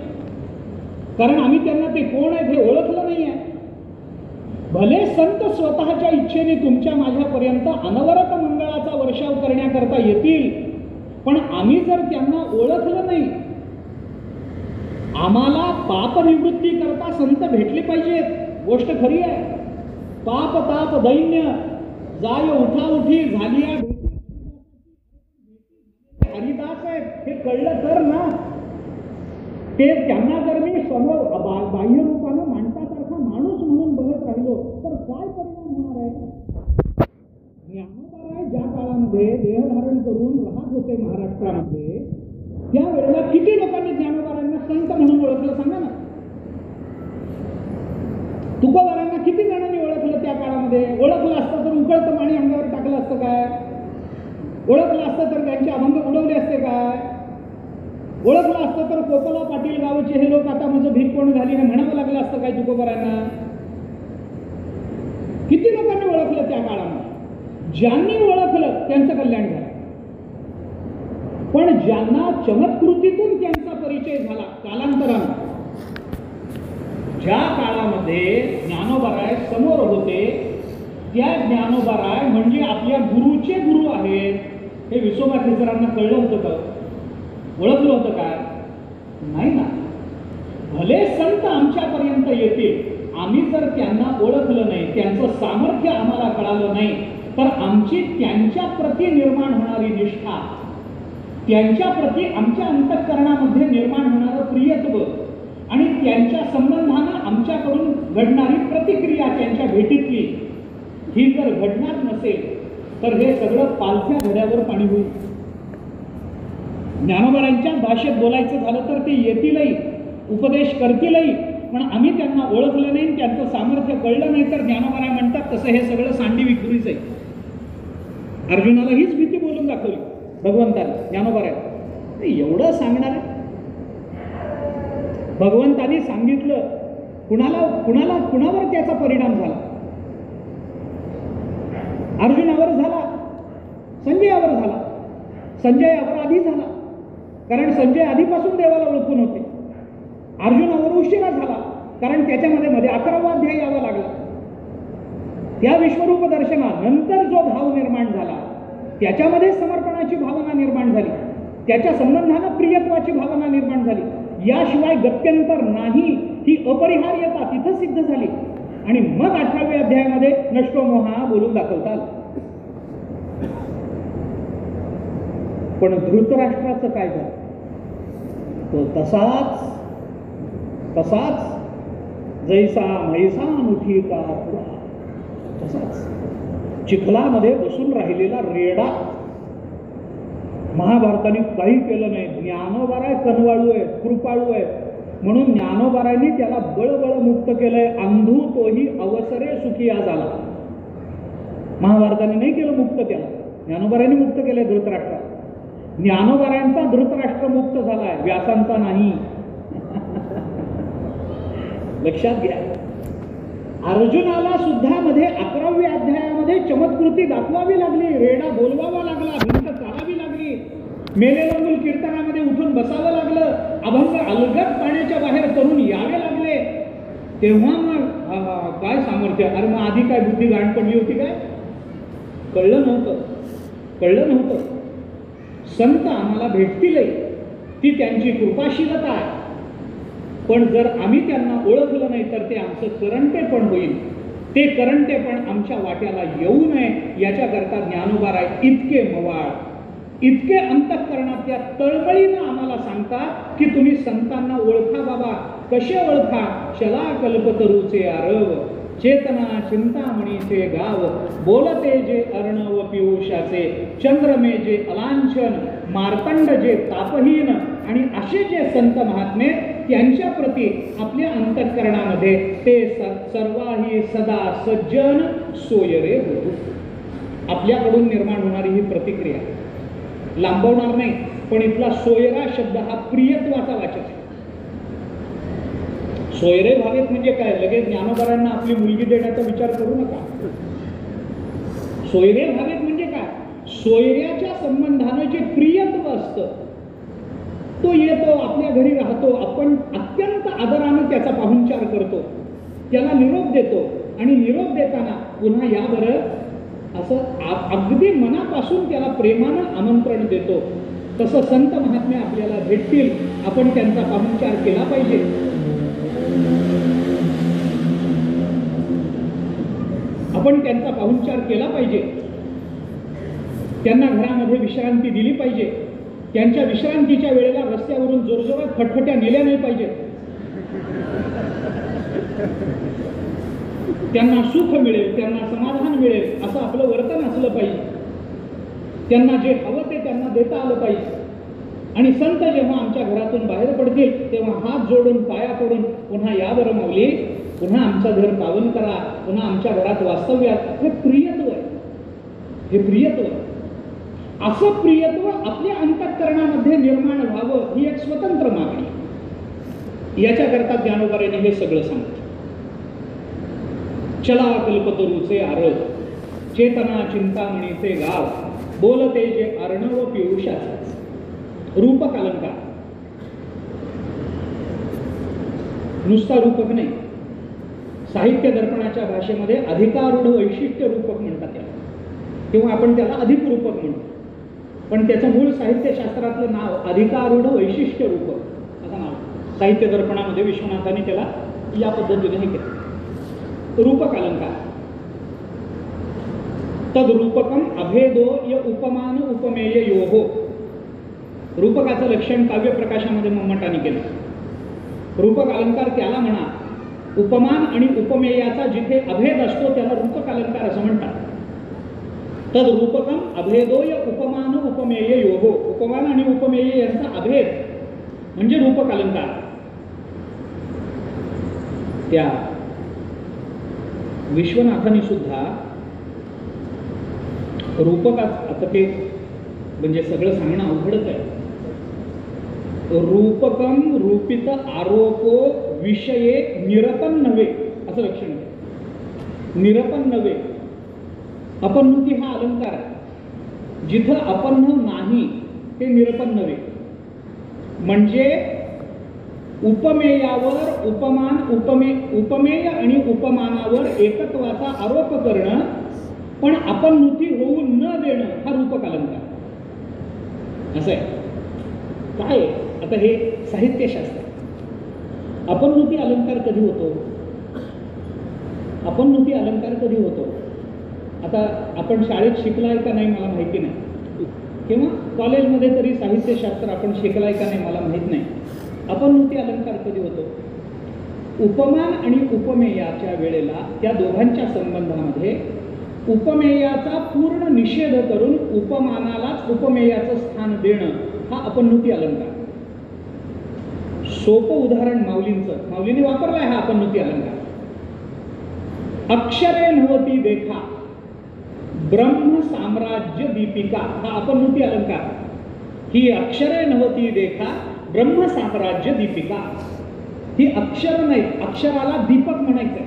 कारण आम्ही त्यांना ते कोण आहेत हे ओळखलं नाही आहे. भले संत स्वतःच्या इच्छेने तुमच्या माझ्यापर्यंत अनवरत मंगळाचा वर्षाव करण्याकरता येतील, पण आम्ही जर त्यांना ओळखलं नाही, आम्हाला पापनिवृत्ती करता संत भेटले पाहिजेत. गोष्ट खरी आहे. पाप ताप दैन्य जाय उठा उठी झाली हरिदास आहेत हे कळलं तर ना. ते त्यांना जर मी समोर बाह्य रूपानं माणसासारखा माणूस म्हणून बघत राहिलो तर काय परिणाम होणार आहे? ज्ञानोबा ज्या काळामध्ये देहधारण करून राहत होते महाराष्ट्रामध्ये, त्यावेळेला किती लोकांनी ज्ञानोबारांना संत म्हणून ओळखलं सांगा ना. तुकोबारांना किती जणांनी ओळखलं त्या काळामध्ये? ओळखलं असतं तर उकळतं पाणी अंगावर टाकलं असतं काय? ओळखलं असतं तर त्यांचे अभंग उडवले असते काय? ओळखलं असतं तर कोकला पाटील गावचे हे लोक आता माझं भीक कोण झाली हे म्हणावं लागलं असतं काय तुकोबारांना? किती लोकांनी ओळखलं त्या काळामध्ये? ज्यांनी ओळखलं त्यांचं कल्याण झालं, पण ज्यांना चमत्कृतीतून त्यांचा परिचय झाला कालांतरानं, ज्या काळामध्ये ज्ञानोबाराय समोर होते, त्या ज्ञानोबाराय म्हणजे आपल्या गुरुचे गुरु आहेत हे विसोबा खेचरांना कळलं होतं का? ओळखलं होतं काय? नाही ना. भले संत आमच्यापर्यंत येतील, आम्ही जर त्यांना ओळखलं नाही, त्यांचं सामर्थ्य आम्हाला कळालं नाही, तर आमची त्यांच्या प्रती निर्माण होणारी निष्ठा, त्यांच्या प्रती आमच्या अंतःकरणामध्ये निर्माण होणारं प्रियत्व आणि त्यांच्या संबंधानं आमच्याकडून घडणारी प्रतिक्रिया त्यांच्या भेटीतली, ही जर घडणार नसेल तर हे सगळं पालथ्या घड्यावर पाणी होईल. ज्ञानोबारांच्या भाषेत बोलायचं झालं तर ते येतीलही, उपदेश करतीलही, पण आम्ही त्यांना ओळखलं नाही, त्यांचं सामर्थ्य कळलं नाही तर ज्ञानोबाराय म्हणतात तसं हे सगळं सांडी विखुरीच आहे. अर्जुनाला हीच भीती बोलून दाखवली भगवंताने. ज्ञानोबाराय एवढं सांगणार आहे? भगवंताने सांगितलं, कुणावर त्याचा परिणाम झाला? अर्जुनावर झाला, संजयावर झाला. संजयावर आधी झाला, कारण संजय आधीपासून देवाला ओळखून होते. अर्जुनावर उशिरा झाला, कारण त्याच्यामध्ये 11वा अध्याय यावा लागला. त्या विश्वरूप दर्शनानंतर जो भाव निर्माण झाला, त्याच्यामध्ये समर्पणाची भावना निर्माण झाली, त्याच्या संबंधानं प्रियत्वाची भावना निर्माण झाली. याशिवाय गत्यंतर नाही ही अपरिहार्यता तिथं सिद्ध झाली. आणि मग 18व्या अध्यायामध्ये नष्टो मोहा बोलून दाखवतात. पण धृतराष्ट्राचं काय झालं? तो तसाच जैसा म्हैसा मुठी का पुरा, तसाच चिखलामध्ये बसून राहिलेला रेडा. महाभारताने काही केलं नाही. ज्ञानोबाराय कनवाळू आहे, कृपाळू आहे, म्हणून ज्ञानोबारायांनी त्याला बळबळ मुक्त केलंय. अंधू तोही अवसरे सुखिया झाला. महाभारताने नाही केलं मुक्त, त्याला ज्ञानोबारायांनी मुक्त केलंय धृतराष्ट्र. ज्ञानोबारायांचा धृतराष्ट्र मुक्त झालाय, व्यासांचा नाही. लक्षात घ्या. अर्जुनाला सुद्धा मध्ये 11व्या अध्यायामध्ये चमत्कृती दाखवावी लागली, रेडा बोलवावा लागला, भिंत चालावी लागली, मेलेलं मूल कीर्तनामध्ये उठून बसावं लागलं, अभंग अलगद पाण्याच्या बाहेर करून यावे लागले. तेव्हा मग काय सामर्थ्य. अरे मग आधी काय बुद्धी गाण पडली होती काय? कळलं नव्हतं. संत आम्हाला भेटतीलही, ती त्यांची कृपाशीलता आहे. पण जर आम्ही त्यांना ओळखलं नाही तर ते आमचं करंटेपण होईल. ते करंटेपण आमच्या वाट्याला येऊ नये याच्याकरता ज्ञानोबाराय इतके मवाळ, इतके अंतःकरणात तळमळीनं आम्हाला सांगतात की तुम्ही संतांना ओळखा बाबा. कसे ओळखा? चला कल्पतरूचे आरव, चेतना चिंतामणीचे गाव, बोलते जे अर्णव पियुषाचे, चंद्रमे जे अलांछन, मार्तंड जे तापहीन, आणि असे जे संत महात्मे त्यांच्या प्रती आपल्या अंतःकरणामध्ये ते सर्वाही सदा सज्जन सोयरे होतो. आपल्याकडून निर्माण होणारी ही प्रतिक्रिया लांबवणार नाही, पण इथला सोयरा शब्द हा प्रियत्वाचा वाचक आहे. सोयरे भावेत म्हणजे काय? लगेच ज्ञानोबारांना आपली मुलगी देण्याचा विचार करू नका. सोयरे भावेत म्हणजे काय? सोयऱ्याच्या संबंधानं जे प्रियत्व असतं, तो येतो, आपल्या घरी राहतो, आपण अत्यंत आदरानं त्याचा पाहुणचार करतो, त्याला निरोप देतो, आणि निरोप देताना पुन्हा या बरं असं अगदी मनापासून त्याला प्रेमानं आमंत्रण देतो. तसं संत महात्मे आपल्याला भेटतील, आपण त्यांचा पाहुणचार केला पाहिजे. त्यांना घरामध्ये विश्रांती दिली पाहिजे. त्यांच्या विश्रांतीच्या वेळेला रस्त्यावरून जोरजोरात फटफट्या नेल्या नाही पाहिजेत. त्यांना सुख मिळेल, त्यांना समाधान मिळेल असं आपलं वर्तन असलं पाहिजे. त्यांना जे हवं ते त्यांना देता आलं पाहिजे. आणि संत जेव्हा आमच्या घरातून बाहेर पडतील तेव्हा हात जोडून पाया पडून पुन्हा या बरं माऊली, पुन्हा आमचं घर पावन करा, पुन्हा आमच्या घरात वास्तव्यात. हे प्रियत्व आहे, हे प्रियत्व. असं प्रियत्व आपल्या अंतःकरणामध्ये निर्माण व्हावं ही एक स्वतंत्र मागणी. याच्याकरता ज्ञानोबारांनी हे सगळं सांगतं. चला कल्पतरूचे आरव, चेतना चिंतामणीचे गाव, बोलते जे अर्णव पियुषाचे. रूपक अलंकार, नुसता रूपक नाही, साहित्य दर्पणाच्या भाषेमध्ये अधिकारूढ वैशिष्ट्य रूपक म्हणतात त्याला, किंवा आपण त्याला अधिक रूपक म्हणतो. पण त्याचं मूळ साहित्यशास्त्रातलं नाव अधिकारूढ वैशिष्ट्य रूपक असं नाव साहित्य दर्पणामध्ये विश्वनाथाने त्याला या पद्धतीने हे केलं. रूपक अलंकार. तद रूपकम अभेदो य उपमान उपमेय योहो. रूपकाचं लक्षण काव्य प्रकाशामध्ये मम्मटाने केलं. रूपक अलंकार त्याला म्हणा, उपमान आणि उपमेयाचा जिथे अभेद असतो त्याला रूपक अलंकार असं म्हणतात. तद रूपकम अभेदो य उपमान उपमेय योहो. उपमान आणि उपमेय यांचा अभेद म्हणजे रूपक अलंकार. त्या विश्वनाथाने सुद्धा रूपकात, आता ते म्हणजे सगळं सांगणं अवघडच आहे. रूपकम रूपित आरोपो विषये निरपन नव्हे असं लक्षण आहे. निरपन नव्हे. अपन्नती हा अलंकार आहे. जिथं अपन्न नाही ते निरपन नव्हे. म्हणजे उपमेयावर उपमान, उपमेय आणि उपमानावर एकत्वाचा आरोप करणं पण अपन्नती होऊ न देणं हा रूपक अलंकार असं आहे. काय आता हे साहित्यशास्त्र. अपन्नती अलंकार कधी होतो? अपन्नती अलंकार कधी होतो? आता आपण शाळेत शिकलाय का नाही मला माहिती नाही. किंवा कॉलेजमध्ये तरी साहित्यशास्त्र आपण शिकलाय का नाही मला माहीत नाही. अपनुती अलंकार कधी होतो? उपमान आणि उपमेयाच्या वेळेला त्या दोघांच्या संबंधामध्ये उपमेयाचा पूर्ण निषेध करून उपमानालाच उपमेयाचं स्थान देणं हा अपनुती अलंकार. सोपं उदाहरण माऊलीने वापरलाय हा अपनुती अलंकार. अक्षरे नव्हती देखा ब्रह्म साम्राज्य दीपिका हा अपनुती अलंकार. ही अक्षरे नव्हती देखा ब्रह्म साम्राज्य दीपिका. ही अक्षर नाही, अक्षराला दीपक म्हणायचंय.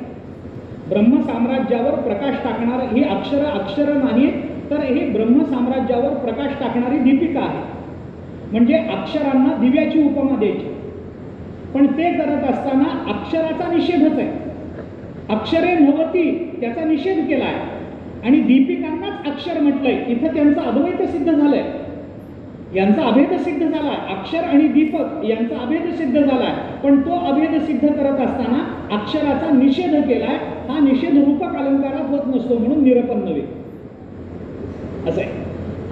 ब्रह्म साम्राज्यावर प्रकाश टाकणार ही अक्षर नाही, तर ही ब्रह्म साम्राज्यावर प्रकाश टाकणारी दीपिका आहे. म्हणजे अक्षरांना दिव्याची उपमा द्यायची. पण ते करत असताना अक्षराचा निषेधच आहे. अक्षरे नव्हती त्याचा निषेध केलाय आणि दीपिकांनाच अक्षर म्हटलंय. इथं त्यांचं अद्वैत सिद्ध झालंय, यांचा अभेद सिद्ध झालाय. अक्षर आणि दीपक यांचा अभेद सिद्ध झालाय, पण तो अभेद सिद्ध करत असताना अक्षराचा निषेध केलाय. हा निषेध रूपक अलंकारात होत नसतो, म्हणून निरपन नव्हे असं आहे.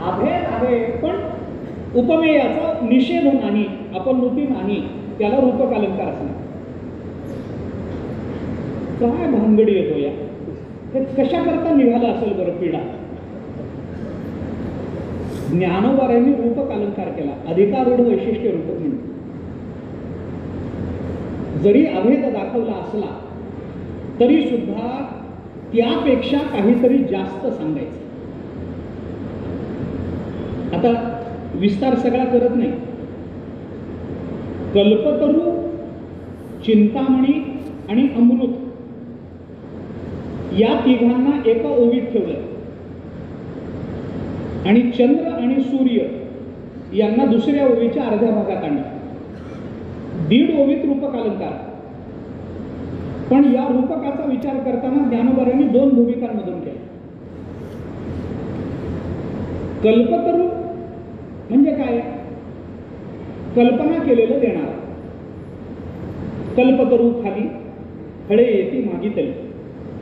अभेद आहे पण उपमेयाचा निषेध नाही, अपनुती नाही, त्याला रूपक अलंकार असणार. काय भानगडी येतो या, हे कशा करता निघाला असेल बरं पिढा. ज्ञानोबारायांनी रूपक अलंकार केला, अधिकारूढ वैशिष्ट्य रूपक म्हणून. जरी अभेद दाखवला असला तरी सुद्धा त्यापेक्षा काहीतरी जास्त सांगायचं. आता विस्तार सगळा करत नाही. कल्पतरू, चिंतामणी आणि अमृत या तिघांना एका ओवीत ठेवलं आणि चंद्र आणि सूर्य यांना दुसऱ्या ओवीच्या अर्ध्या भागात आणलं. 1.5 ओवीत रूपक अलंकार. पण या रूपकाचा विचार करताना ज्ञानोबारांनी 2 भूमिकांमधून केला. कल्पतरू म्हणजे काय? कल्पना केलेलं देणार. कल्पतरू खाली फळे येती मागितली,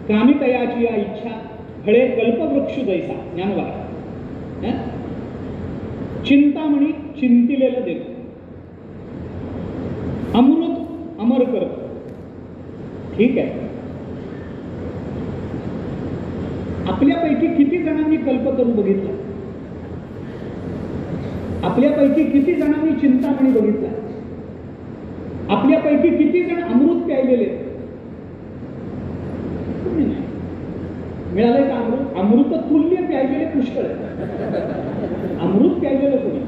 कामितयाची या इच्छा फळे कल्पवृक्ष जैसा. ज्ञानोबा. चिंतामणी चिंतिलेलं देतो. अमृत अमर करतो. ठीक आहे. आपल्यापैकी किती जणांनी कल्पतरू बघितला? आपल्यापैकी किती जणांनी चिंतामणी बघितला? आपल्यापैकी किती जण अमृत प्यायलेले? कोणी नाही. मिळालंय का अमृत? अमृत तुल्य प्यायलेले पुष्कळ आहे. अमृत प्यायलेलं कोणी?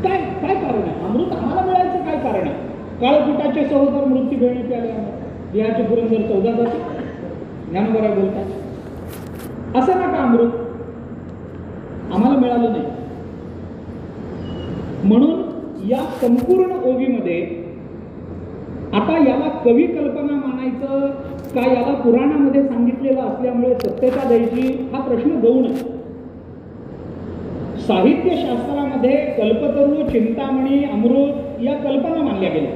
काय काय कारण आहे? अमृत आम्हाला मिळायचं काय कारण आहे? काळकुटाचे सहोदर मृत्यू भेळणे प्याले. बिहारचे पुरंदर 14 तास ज्ञानोबा बोलतात असं नका अमृत आम्हाला मिळालं नाही. म्हणून या संपूर्ण ओवीमध्ये आता याला कवी कल्पना मानायचं का याला पुराणामध्ये सांगितलेलं असल्यामुळे सत्यता द्यायची हा प्रश्न गौण आहे. साहित्यशास्त्रामध्ये कल्पतरू, चिंतामणी, अमृत या कल्पना मानल्या गेल्या,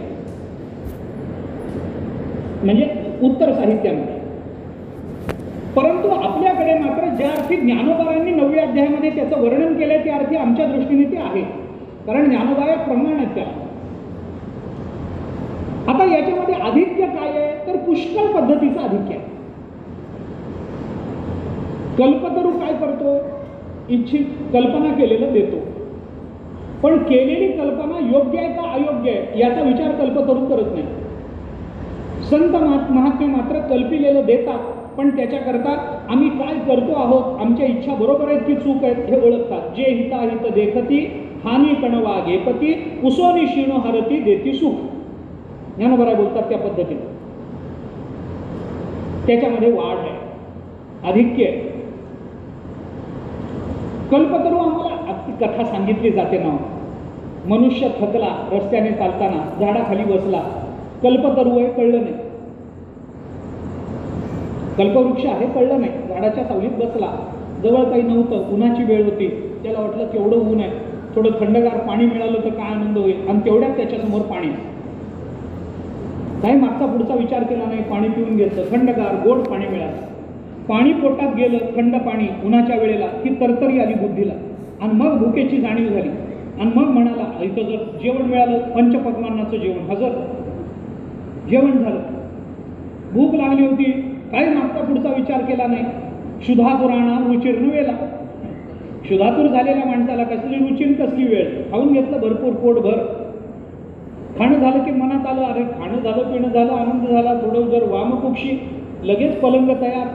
म्हणजे उत्तर साहित्यामध्ये. परंतु आपल्याकडे मात्र ज्या अर्थी ज्ञानोबारांनी 9व्या अध्यायामध्ये त्याचं वर्णन केलंय त्या अर्थी आमच्या दृष्टीने ते आहे, कारण ज्ञानोबा एक प्रमाण आहेत त्याला. आता याच्यामध्ये आधिक्य काय आहे तर पुष्कळ पद्धतीचं आधिक्य आहे. कल्पतरू काय करतो? इच्छित कल्पना केलेलं देतो. पण केलेली कल्पना योग्य आहे का अयोग्य आहे याचा विचार कल्पतरू करत नाही. संत महात्मे मात्र कल्पिलेलं देतात, पण त्याच्याकरता आम्ही काय करतो आहोत, आमच्या इच्छा बरोबर आहेत की चूक आहेत हे ओळखतात. जे हिताहित देखती हानी कणवा घेपती उसोनी क्षीणो हरती देती सुख. ज्ञानोबा बोलतात त्या पद्धतीने. त्याच्यामध्ये वाढ आहे, आधिक्य आहे. कल्पतरू आम्हाला कथा सांगितली जाते ना. मनुष्य थकला, रस्त्याने चालताना झाडाखाली बसला, कल्पतरू आहे कळलं नाही. कल्पवृक्ष आहे कळलं नाही. झाडाच्या सावलीत बसला, जवळ काही नव्हतं, उन्हाची वेळ होती. त्याला वाटलं केवढं ऊन आहे, थोडं थंडगार पाणी मिळालं तर काय आनंद होईल, आणि तेवढ्यात त्याच्यासमोर पाणी. काही मागचा पुढचा विचार केला नाही, पाणी पिऊन घेतलं. थंडगार गोड पाणी मिळालं. पाणी पोटात गेलं, थंड पाणी उन्हाच्या वेळेला, की तरतरी आली बुद्धीला. आणि मग भुकेची जाणीव झाली आणि मग म्हणाला, इथं जर जेवण मिळालं, पंचपक्वान्नाचं जेवण हजर, जेवण झालं. भूक लागली होती, काही मागचा पुढचा विचार केला नाही. क्षुधातुराणा रुचिर्न वेला. क्षुधातूर झालेल्या माणसाला कसली रुचीन कसली वेळ. खाऊन घेतलं भरपूर पोटभर. खाणं झालं की मनात आलं, अरे खाणं झालं, पिणं झालं, आनंद झाला, थोडं जर वामकुक्षी, लगेच पलंग तयार,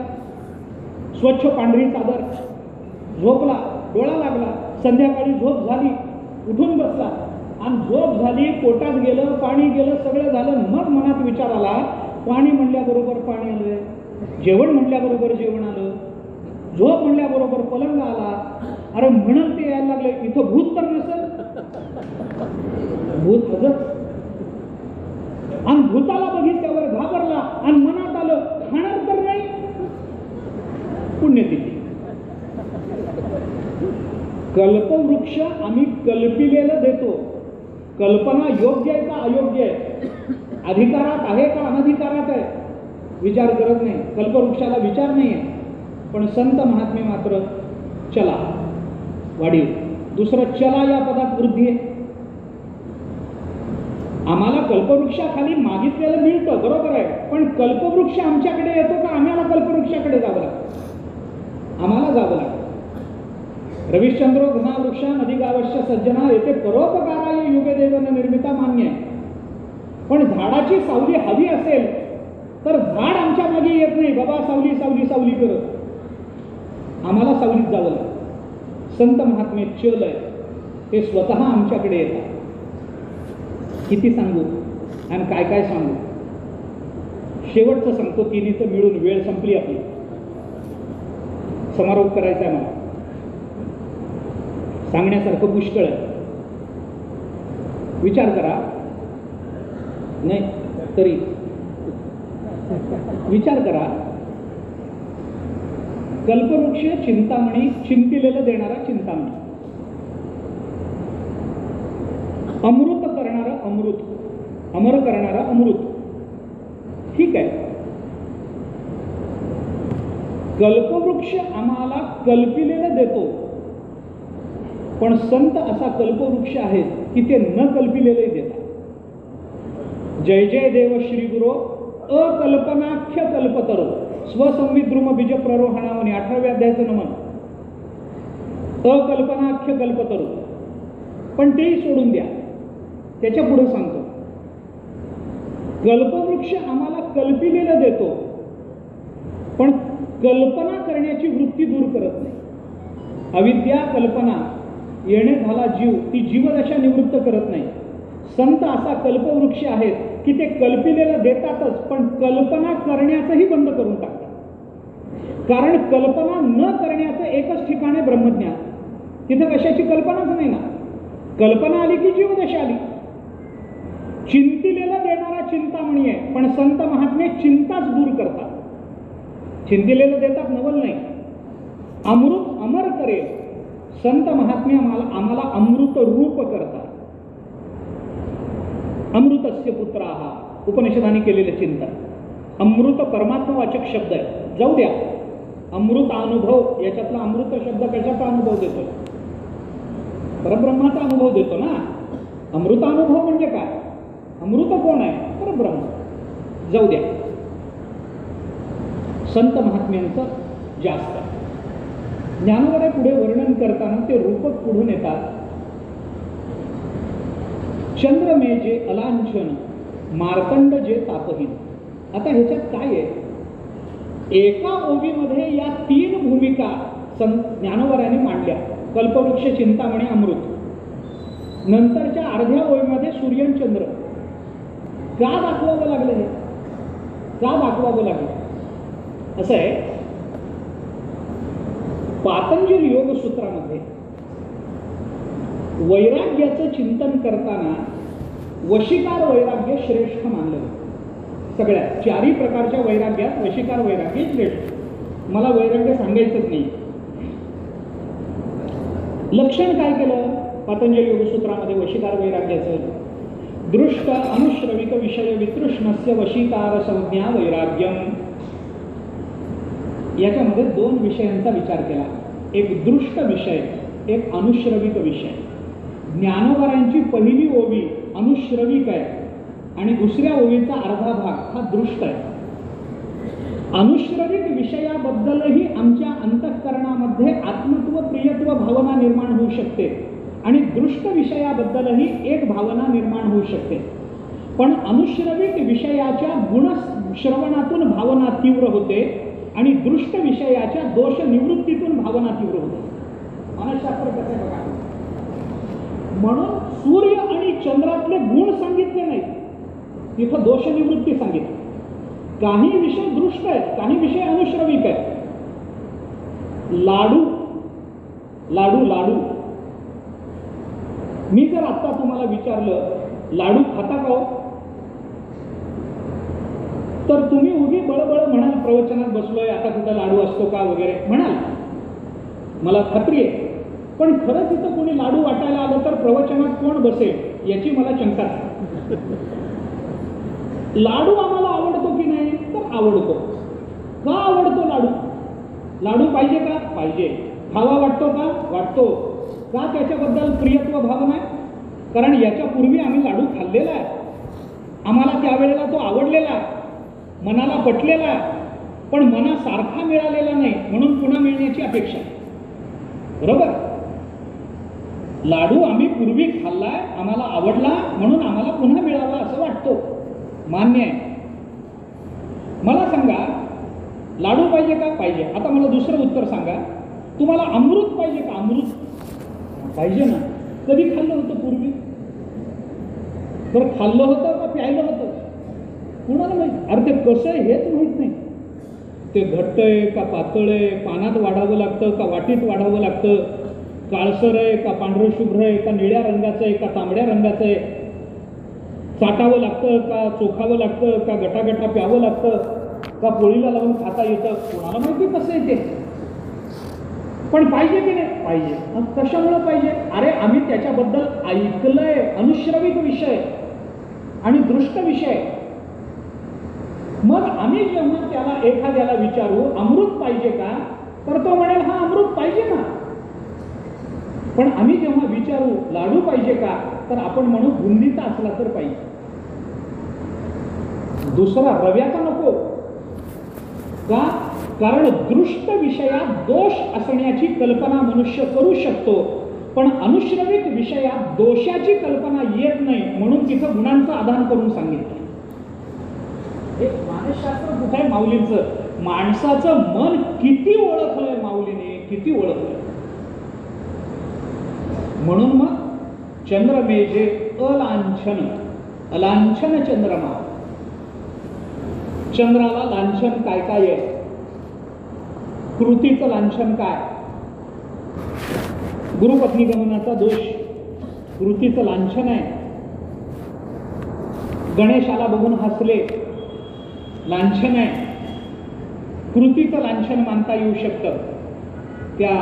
स्वच्छ पांढरी चादर, झोपला, डोळा लागला. संध्याकाळी झोप झाली, उठून बसला आणि झोप झाली, पोटात गेलं, पाणी गेलं, सगळं झालं. मग मनात विचार आला, पाणी म्हणल्याबरोबर पाणी आलं, जेवण म्हणल्याबरोबर जेवण आलं, झोप म्हणल्याबरोबर पलंग आला. अरे म्हणत ते यायला लागले, इथं भूत तर नसेल. भूत हजर. आणि भूताला बघितल्यावर घाबरला आणि मनात आलं, खाणार तर नाही. पुण्यतिथी. कल्पवृक्ष आम्ही कल्पिलेलं देतो. कल्पना योग्य आहे का अयोग्य आहे, अधिकारात आहे का अनधिकारात आहे, विचार करत नाही. कल्पवृक्षाला विचार नाही आहे. पण संत महात्मे मात्र चला वाढीव. दुसरं चला या पदात वृद्धी आहे. आम्हाला कल्पवृक्षाखाली मागितलेलं मिळतं, बरोबर आहे. पण कल्पवृक्ष आमच्याकडे येतो का आम्हाला कल्पवृक्षाकडे जावं लागतं? आम्हाला जावं लागतं. रविश्चंद्रो घनावृक्षा नदीगावश्य सज्जना येथे परोपकाराय युगे देवन निर्मिता मान्य आहे. पण झाडाची सावली हवी असेल तर झाड आमच्या मागे येत नाही, बाबा सावली सावली सावली करत. आम्हाला सावलीत जावं लागतं. संत महात्मे चल आहे, ते स्वतः आमच्याकडे येतात. किती सांगू आणि काय काय सांगू. शेवटचं सांगतो, तिन्हीचं मिळून वेळ संपली आपली. समारोप करायचा आहे मला. सांगण्यासारखं पुष्कळ आहे. विचार करा. नाही तरी विचार करा. कल्पवृक्ष चिंतामणी, चिंतिलेलं देणारा चिंतामणी. अमृत करणारा अमृत, अमर करणारा अमृत. ठीक आहे. कल्पवृक्ष आम्हाला कल्पिलेलं देतो. पण संत असा कल्पवृक्ष आहे की ते न कल्पिलेले देतात. जय जय देव श्री गुरु अकल्पनाख्य कल्पतरो स्वसंविद्रुम बीज प्ररोहणावनी. 18व्या अध्यायाचं नमन. अकल्पनाख्य कल्पतरो. पण तेही सोडून द्या, त्याच्या पुढे सांगतो. कल्पवृक्ष आम्हाला कल्पिलेलं देतो, पण कल्पना करण्याची वृत्ती दूर करत नाही. अविद्या कल्पना येणे झाला जीव, ती जीवदशा निवृत्त करत नाही. संत असा कल्पवृक्ष आहेत की ते कल्पिलेलं देतातच, पण कल्पना करण्याचंही बंद करून टाकतात. कारण कल्पना न करण्याचं एकच ठिकाण आहे, ब्रह्मज्ञान. तिथं कशाची कल्पनाच नाही ना. कल्पना आली की जीवदशा आली. चिंतिलेला देणारा चिंतामणी आहे, पण संत महात्मे चिंताच दूर करतात. चिंतिलेलं देतात, नवल नाही. अमृत अमर करेल. संत महात्मे आम्हाला अमृत रूप करतात. अमृतस्य पुत्राहा उपनिषदाने केलेलं चिंतन. अमृत परमात्मवाचक शब्द आहे. जाऊ द्या. अमृत अनुभव, याच्यातला अमृत शब्द कशाचा अनुभव देतो? परब्रह्माचा अनुभव देतो ना. अमृत अनुभव म्हणजे काय? अमृत कोण आहे? परब्रह्म. जाऊ द्या. संत महात्म्यांचं जास्त आहे. ज्ञानोबा पुढे वर्णन करताना ते रूपक पुढून येतात. चंद्रमे जे अलांछन, मार्तंड जे तापहीन. आता ह्याच्यात काय आहे? एका ओवीमध्ये या 3 भूमिका ज्ञानोबरांनी मांडल्या. कल्पवृक्ष, चिंतामणी, अमृत. नंतरच्या अर्ध्या ओवीमध्ये सूर्य आणि चंद्र. का दाखवावं लागलं हे? का दाखवावं लागलं? असं आहे, पातंजल योग सूत्रामध्ये वैराग्याचं चिंतन करताना वशीकार वैराग्य श्रेष्ठ मानलं. सगळ्या 4ही प्रकारच्या वैराग्यात वशीकार वैराग्य श्रेष्ठ. मला वैराग्य सांगायचंच नाही. लक्षण काय केलं पातंजल योग सूत्रामध्ये वशीकार वैराग्याचं? दृष्ट अनुश्रविक विषय वितृष्णस्य वशीकार संज्ञा वैराग्यम. याच्यामध्ये 2 विषयांचा विचार केला. एक दृष्ट विषय एक अनुश्रविक विषय. ज्ञानोबारांची पहिली ओवी अनुश्रविक आहे आणि दुसऱ्या ओवीचा अर्धा भाग हा दृष्ट आहे. अनुश्रविक विषयाबद्दलही आमच्या अंतःकरणामध्ये आत्मत्व प्रियत्व भावना निर्माण होऊ शकते आणि दृष्ट विषयाबद्दलही एक भावना निर्माण होऊ शकते. पण अनुश्रविक विषयाच्या गुणश्रवणातून भावना तीव्र होते आणि दृष्ट विषयाच्या दोष निवृत्तीतून भावना तीव्र होते. मानसशास्त्र कसं आहे बघा. म्हणून सूर्य आणि चंद्रातले गुण सांगितले नाही, तिथं दोष निवृत्ती सांगितली. काही विषय दृष्ट आहेत, काही विषय अनुश्रविक आहेत. लाडू लाडू लाडू मी जर आता तुम्हाला विचारलं लाडू खाता का हो, तर तुम्ही उगी बळबळ म्हणाल, प्रवचनात बसलोय आता कुठं लाडू असतो का वगैरे म्हणाल, मला खात्री आहे. पण खरंच इथं कोणी लाडू वाटायला आलं तर प्रवचनात कोण बसेल याची मला शंका आहे. लाडू आम्हाला आवडतो की नाही, तर आवडतो. का आवडतो लाडू? लाडू पाहिजे का? पाहिजे. खावा वाटतो का? वाटतो. का त्याच्याबद्दल प्रियत्व भावना आहे? कारण याच्या पूर्वी आम्ही लाडू खाल्लेला आहे, आम्हाला त्यावेळेला तो आवडलेला आहे, मनाला पटलेला आहे, पण मनासारखा मिळालेला नाही म्हणून पुन्हा मिळण्याची अपेक्षा. बरोबर. लाडू आम्ही पूर्वी खाल्लाय, आम्हाला आवडला म्हणून आम्हाला पुन्हा मिळावा असं वाटतो, मान्य आहे. मला सांगा लाडू पाहिजे का? पाहिजे. आता मला दुसरं उत्तर सांगा, तुम्हाला अमृत पाहिजे का? अमृत पाहिजे ना. कधी खाल्लं होतं पूर्वी? बरं खाल्लं होतं का प्यायलं होतं? कुणाला माहित? अरे ते कसं आहे हेच माहित नाही. ते घट्ट आहे का पातळ आहे, पानात वाढावं लागतं का वाटीत वाढावं लागतं, काळसर आहे का पांढरं शुभ्र आहे का निळ्या रंगाचं आहे का तांबड्या रंगाचं आहे, चाटावं लागतं का चोखावं लागतं का गटागटा प्यावं लागतं का पोळीला लावून खाता येतं, कोणाला माहिती कसं आहे ते. पण पाहिजे की नाही? पाहिजे. कशामुळं पाहिजे? अरे आम्ही त्याच्याबद्दल ऐकलंय. अनुश्रविक विषय आणि दृष्ट विषय. मग आम्ही जेव्हा त्याला एखाद्याला विचारू अमृत पाहिजे का, तर तो म्हणेल हा अमृत पाहिजे ना. पण आम्ही जेव्हा विचारू लाडू पाहिजे का, तर आपण म्हणू बुंदीचा असला तर पाहिजे. दुसरा रव्याचा नको का? कारण दृष्ट विषयात दोष असण्याची कल्पना मनुष्य करू शकतो, पण अनुश्रविक विषयात दोषाची कल्पना येत नाही म्हणून तिथं गुणांचं आदान करून सांगितलं. हे मानसशास्त्र कुठे आहे माऊलींचं? माणसाचं मन किती ओळखलंय माऊलीने, किती ओळखलंय. म्हणून मग चंद्रमेघे अलांछन, अलांछन चंद्रमा. चंद्राला लांछन काय काय आहे? कृतीचं लांछन काय? गुरुपत्नी गमनाचा दोष कृतीचं लांछन आहे. गणेशाला बघून हसले लांछन आहे. कृतीचं लांछन मानता येऊ शकतं. त्या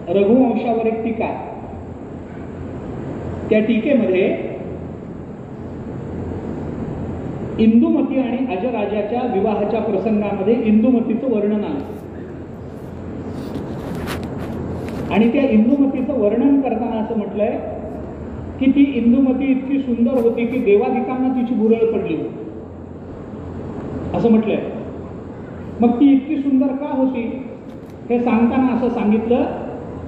रघुवंशावर एक टीका आहे. त्या टीकेमध्ये इंदुमती आणि अजराजाच्या विवाहाच्या प्रसंगामध्ये इंदुमतीचं वर्णन आलं आणि त्या इंदुमतीचं वर्णन करताना असं म्हटलंय की ती इंदुमती इतकी सुंदर होती की देवादिकांना तिची भुरळ पडली असं म्हटलंय. मग ती इतकी सुंदर का होती हे सांगताना असं सांगितलं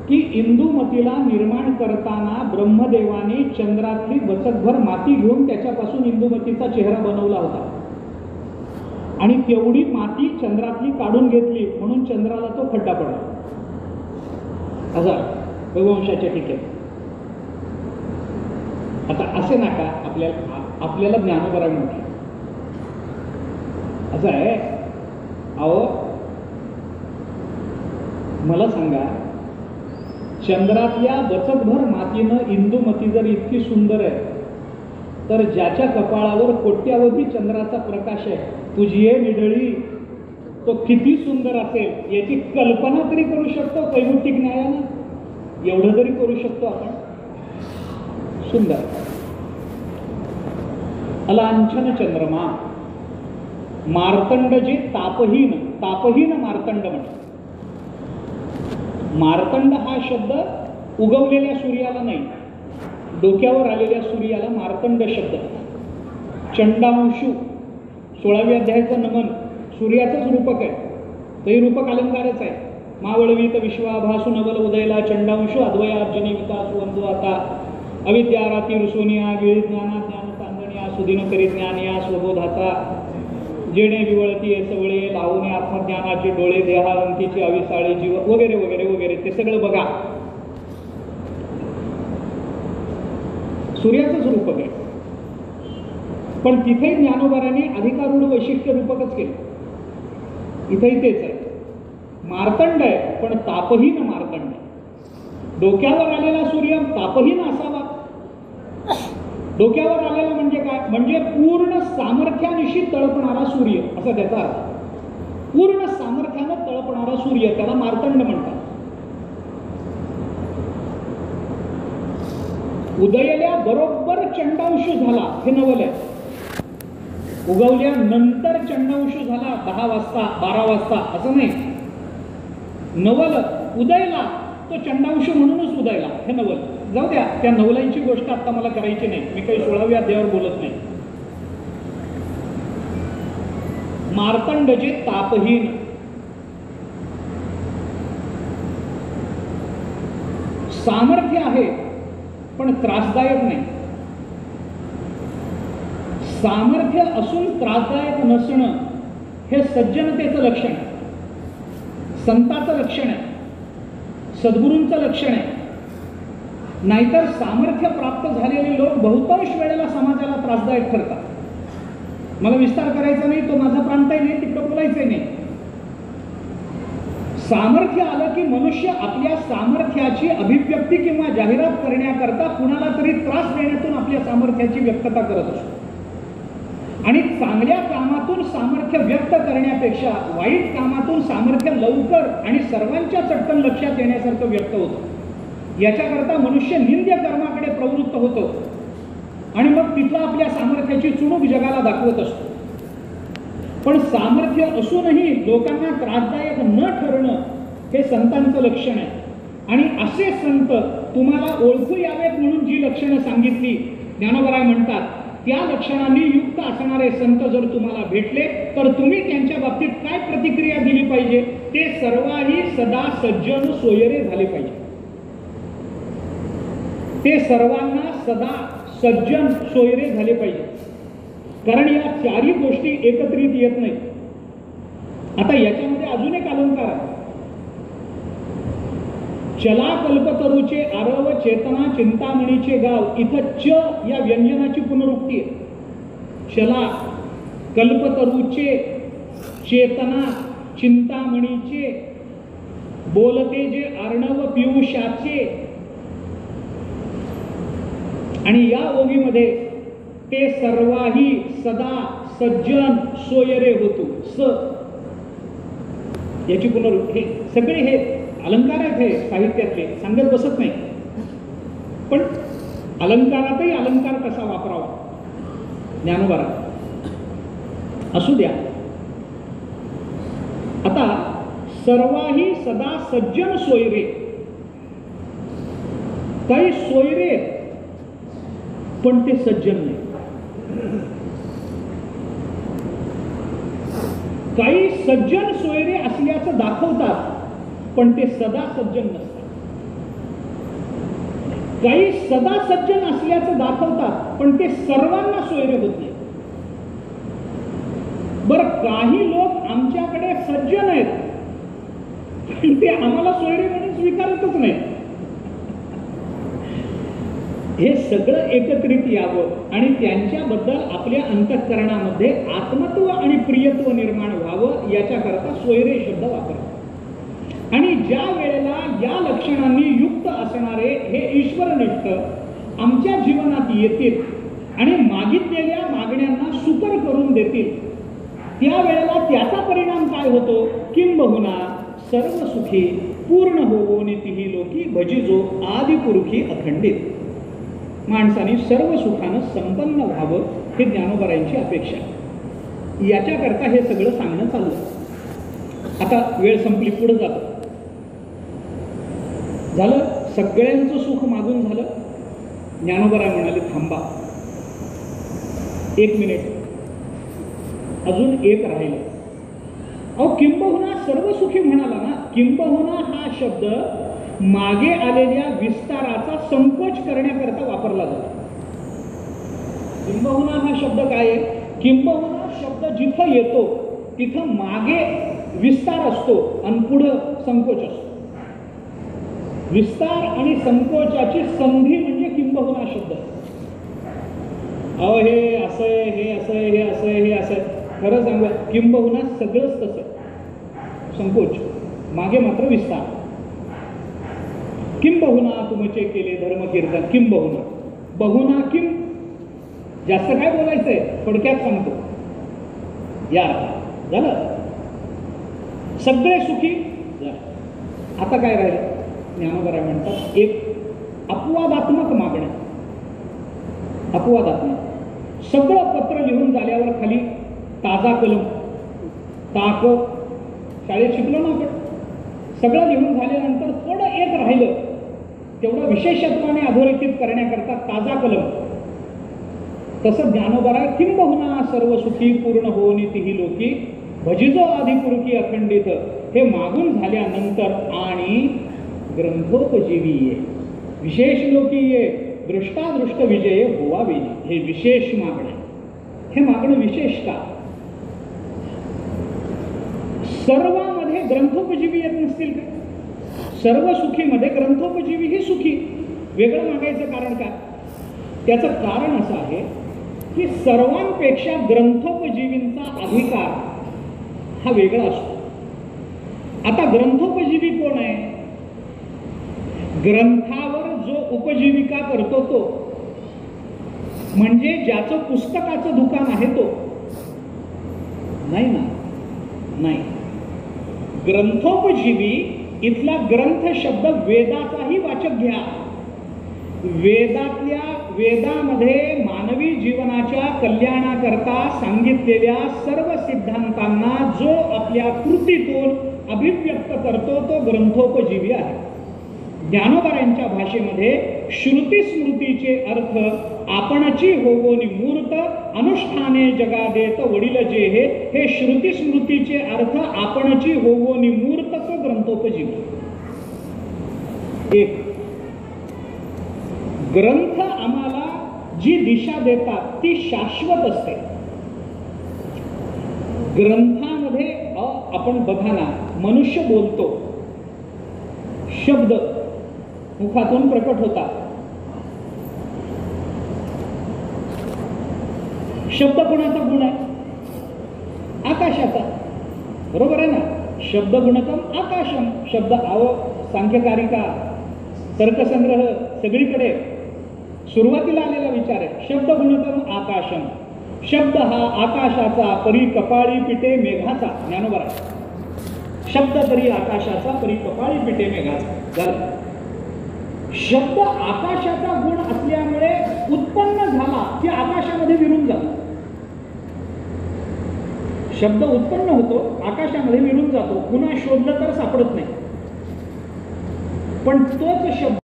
की इंदुमतीला निर्माण करताना ब्रह्मदेवाने चंद्रातली बचतभर माती घेऊन त्याच्यापासून इंदुमतीचा चेहरा बनवला होता आणि तेवढी माती चंद्रातली काढून घेतली म्हणून चंद्राला तो खड्डा पडला. असा रघुवंशाच्या टीकेत. आता असे नका आपल्याला ज्ञानोबा म्हटलं असं आहे. अहो मला सांगा, चंद्रातल्या बचतभर मातीनं इंदुमती जर इतकी सुंदर आहे तर ज्याच्या कपाळावर कोट्यावधी चंद्राचा प्रकाश आहे, तुझी आहे निडळी, तो किती सुंदर असेल याची कल्पना तरी करू शकतो कैमुतिक न्यायानं? एवढं तरी करू शकतो आपण. सुंदर अलांछन चंद्रमा. मार्तंड जे तापहीन मार्तंड म्हणतात. मार्तंड हा शब्द उगवलेल्या सूर्याला नाही, डोक्यावर आलेल्या सूर्याला मार्तंड शब्द. चंडांशू 16व्या अध्यायाचं नमन सूर्याचंच रूपक आहे, तरी रूपक अलंकारच आहे. मावळवीत विश्वाभासु नवल उदयला चंडांशू अद्वयार्जनी विकास वंदू आता अविद्या राती रुसोनिया गिळी ज्ञाना ज्ञान तांदनिया सुदिन करी ज्ञानिया स्वबोधाचा जेणे विवळती सवळे लावणे आत्मज्ञानाचे डोळे देहावंतीची अविसाळी जीव वगैरे वगैरे वगैरे. ते सगळं बघा सूर्याचंच रूपक आहे. पण तिथे ज्ञानोबाराने अधिकारूढ वैशिष्ट्य रूपकच केलं. इथेही तेच आहे, मार्तंड आहे पण तापहीन मार्तंड. डोक्यावर आलेला सूर्य तापहीन असावा. डोक्यावर आलेला म्हणजे काय, म्हणजे पूर्ण सामर्थ्यानिशी तळपणारा सूर्य असा त्याचा अर्थ. पूर्ण सामर्थ्यानं तळपणारा सूर्य त्याला मार्तंड म्हणतात. उदयल्या बरोबर चंडांशू झाला हे नवल आहे. उगवल्यानंतर चंडांशू झाला 10 वाजता 12 वाजता असं नाही. नवल उदयला तो चंडांशू म्हणूनच उदयला हे नवल. जाऊ द्या, त्या नवलांची गोष्ट आता मला करायची नाही, मी काही 16व्या अध्यायावर बोलत नाही. मार्तंड जे तापहीन, सामर्थ्य आहे पण त्रासदायक नाही. सामर्थ्य असून त्रासदायक नसणं हे सज्जनतेचं लक्षण आहे, संताचं लक्षण आहे, सद्गुरूंचं लक्षण आहे. नाहीतर सामर्थ्य प्राप्त झालेले लोक बहुतांश वेळेला समाजाला त्रासदायक ठरतात. मला विस्तार करायचा नाही, तो माझा प्रांतही नाही, तिकडं बोलायचंही नाही. सामर्थ्य आलं की मनुष्य आपल्या सामर्थ्याची अभिव्यक्ती किंवा जाहिरात करण्याकरता कुणाला तरी त्रास देण्यातून आपल्या सामर्थ्याची व्यक्तता करत असतो. आणि चांगल्या कामातून सामर्थ्य व्यक्त करण्यापेक्षा वाईट कामातून सामर्थ्य लवकर आणि सर्वांच्या चटकन लक्षात येण्यासारखं व्यक्त होतं. याच्याकरता मनुष्य निंद्य कर्माकडे प्रवृत्त होतो आणि मग तिथं आपल्या सामर्थ्याची चुणूक जगाला दाखवत असतो. पण सामर्थ्य असूनही लोकांना त्रासदायक न ठरणं हे संतांचं लक्षण आहे. आणि असे संत तुम्हाला ओळखू यावेत म्हणून जी लक्षणं सांगितली ज्ञानोबराय म्हणतात, त्या लक्षणांनी युक्त असणारे संत जर तुम्हाला भेटले तर तुम्ही त्यांच्या बाबतीत काय प्रतिक्रिया दिली पाहिजे, ते सर्वही सदा सज्जन सोयरे झाले पाहिजे. ते सर्वांना सदा सज्जन सोयरे झाले पाहिजे. कारण या चारही गोष्टी एकत्रित येत नाहीत. आता याच्यामध्ये अजून एक अलंकार आहे. चला कल्पतरूचे आरव चेतना चिंतामणीचे गाव. इथं च या व्यंजनाची पुनरुक्ती आहे. चला कल्पतरूचे चेतना चिंतामणीचे बोलते जे अर्णव पियुषाचे. आणि या ओवीमध्ये ते सर्वाही सदा सज्जन सोयरे होतो. स याची पुनरुक्ती. सगळे हे अलंकार आहेत, हे साहित्यातले सांगत बसत नाही. पण अलंकारातही अलंकार कसा वापरावा ज्ञानोबा असू द्या. आता सर्वाही सदा सज्जन सोयरे. काही सोयरे पण ते सज्जन नाही. काही सज्जन सोयरे असल्याचं दाखवतात पण ते सदा सज्जन नसतात. काही सदा सज्जन असल्याचं दाखवतात पण ते सर्वांना सोयरे होत नाही. बरं, काही लोक आमच्याकडे सज्जन आहेत पण ते आम्हाला सोयरे म्हणून स्वीकारतच नाही. हे सगळं एकत्रित यावं आणि त्यांच्याबद्दल आपल्या अंतःकरणामध्ये आत्मत्व आणि प्रियत्व निर्माण व्हावं याच्याकरता सोयरे शब्द वापरतात. आणि ज्या वेळेला या लक्षणांनी युक्त असणारे हे ईश्वरनिष्ठ आमच्या जीवनात येतील आणि मागितलेल्या मागण्यांना सुकर करून देतील, त्यावेळेला त्याचा परिणाम काय होतो? किंबहुना सर्व सुखी पूर्ण होवो नितीही लोकी भजिजो आदिपुरुषी अखंडित. माणसाने सर्व सुखानं संपन्न व्हावं हे ज्ञानोबरायांची अपेक्षा. याच्याकरता हे सगळं सांगणं चाललं. आता वेळ संपली, पुढे जातो. झालं, सगळ्यांचं सुख मागून झालं. ज्ञानोबराय म्हणाले थांबा, 1 मिनिट, अजून एक राहिलं. अहो किंबहुना सर्व सुखी म्हणाला ना. किंबहुना हा शब्द मागे आलेल्या विस्ताराचा संकोच करण्याकरता वापरला जातो. किंबहुना हा शब्द काय आहे? किंबहुना शब्द जिथं येतो तिथं मागे विस्तार असतो आणि पुढं संकोच असतो. विस्तार आणि संकोचाची संधी म्हणजे किंबहुना शब्द. अहो हे असं आहे, हे असं आहे, हे असं आहे, हे असं आहे. खरं सांगा, किंबहुना सगळंच तसं. संकोच मागे मात्र विस्तार. किंबहुना तुमचे केले धर्म कीर्तन. किंबहुना, बहुना किम. जास्त काय बोलायचंय, थोडक्यात सांगतो. या झालं, सगळे सुखी झालं. आता काय राहिलं? ज्ञानोबराय म्हणतात एक अपवादात्मक मागण्या. अपवादात्मक सगळं पत्र लिहून झाल्यावर खाली ताजा कलम, ताक, शाळेत शिकलो ना आपण. सगळं लिहून झाल्यानंतर थोडं एक राहिलं, तेवढं विशेषत्वाने अधोरेखित करण्याकरता ताजा कलम. तसं ज्ञानोबराय किंबहुना सर्व सुखी पूर्ण होऊन तिही लोकी भजिजो आदिपुरुकी अखंडित, हे मागून झाल्यानंतर आणि ग्रंथोपजीवी ये विशेष लोकी ये दृष्टादृष्ट विजय होवावे, हे विशेष मागणे. हे मागणं विशेष का? सर्वांमध्ये ग्रंथोपजीवी येत नसतील का? सर्व सुखीमध्ये ग्रंथोपजीवी ही सुखी. वेगळं मागायचं कारण काय? त्याचं कारण असं आहे की सर्वांपेक्षा ग्रंथोपजीवींचा अधिकार हा वेगळा असतो. आता ग्रंथोपजीवी कोण आहे? ग्रंथावर जो उपजीविका करतो तो, म्हणजे ज्याचं पुस्तकाचं दुकान आहे तो नाही ना. नाही, ग्रंथोपजीवी इथला ग्रंथ शब्द वेदाचाही वाचक घ्या. वेदामध्ये मानवी जीवनाच्या कल्याणाकरता सांगितलेल्या सर्व सिद्धांतांना जो आपल्या कृतीतून अभिव्यक्त करतो तो ग्रंथोपजीवी आहे. ज्ञानोबरायांच्या भाषेमध्ये श्रुती स्मृतीचे अर्थ आपणची होगोनी मूर्त अनुष्ठाने जगा देत वडील जे हे श्रुती स्मृतीचे अर्थ आपणची होगोनी मूर्त तो ग्रंथोपजीवी. एक ग्रंथ आम्हाला जी दिशा देतात ती शाश्वत असते. ग्रंथामध्ये आपण बघा ना, मनुष्य बोलतो, शब्द मुखातून प्रकट होतात. शब्द कोणाचा गुण आहे? आकाशाचा. बरोबर आहे ना? शब्द गुणकम आकाशम. शब्द सांख्यकारिका, तर्कसंग्रह सगळीकडे सुरुवातीला आलेला विचार आहे. शब्द गुणकम आकाशम. शब्द हा आकाशाचा, परी कपाळी पिटे मेघाचा. ज्ञानोबराय, शब्द तरी आकाशाचा, परी कपाळी पिटे मेघाचा. झालं. शब्द आकाशाचा गुण असल्यामुळे उत्पन्न झाला की आकाशामध्ये विरून जातो. शब्द उत्पन्न होतो, आकाशामध्ये विरून जातो, पुन्हा शोधलं तर सापडत नाही. पण तोच शब्द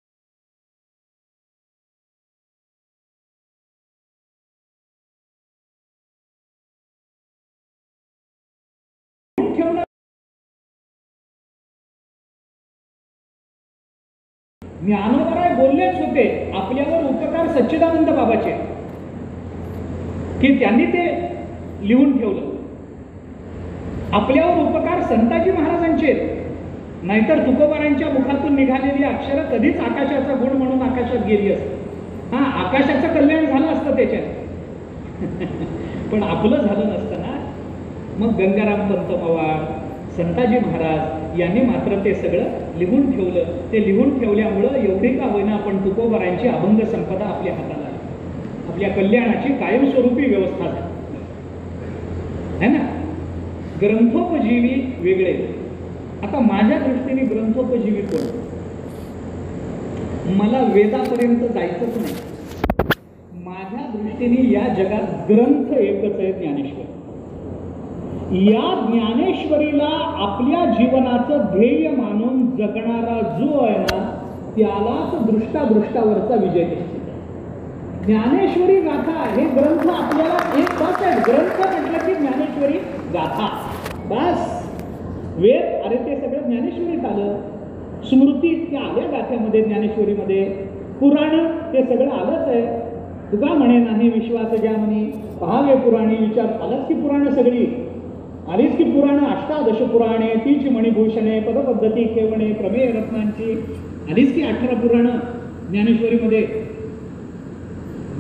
ज्ञानोबराय बोललेच होते, आपल्यावर उपकार सच्चिदानंद बाबाचे, की त्यांनी ते लिहून ठेवलं. आपल्यावर उपकार संताजी महाराजांचे, नाहीतर तुकोबारांच्या मुखातून निघालेली अक्षरं कधीच आकाशाचा गुण म्हणून आकाशात गेली असते. हा, आकाशाचं कल्याण झालं असतं त्याच्यात, पण आपलं झालं नसतं ना. मग गंगाराम पंत मवाळ, संताजी महाराज यांनी मात्र ते सगळं लिहून ठेवलं. ते लिहून ठेवल्यामुळं एवढी का होईना आपण तुकोबारांची अभंग संपदा आपल्या हाताला आली. आपल्या कल्याणाची कायमस्वरूपी व्यवस्था झाली है ना. ग्रंथोपजीवी वेगळे. आता माझ्या दृष्टीने ग्रंथोपजीवी कोण? मला वेदापर्यंत जायचंच नाही. माझ्या दृष्टीने या जगात ग्रंथ एकच आहे, ज्ञानेश्वर. या ज्ञानेश्वरीला आपल्या जीवनाचं ध्येय मानून जगणारा जो आहे ना, त्यालाच दृष्टादृष्टावरचा विजय निश्चित आहे. ज्ञानेश्वरी गाथा हे ग्रंथ आपल्याला एक बस आहे. ग्रंथ म्हटलं की ज्ञानेश्वरी गाथा बस. वेद अरे ते सगळं ज्ञानेश्वरीत आलं. स्मृती त्या आल्या गाथ्यामध्ये, ज्ञानेश्वरीमध्ये. पुराण ते सगळं आलंच आहे. तुका म्हणे नाही विश्वास ज्या म्हणे पहावे पुराणी विचार. आलंच की पुराणं सगळी आलीच की पुराणं. अष्टादश पुराणे तीची मणिभूषणे पदपद्धती खेवणे प्रमेय रत्नांची आलीच की 18 पुराणं ज्ञानेश्वरीमध्ये.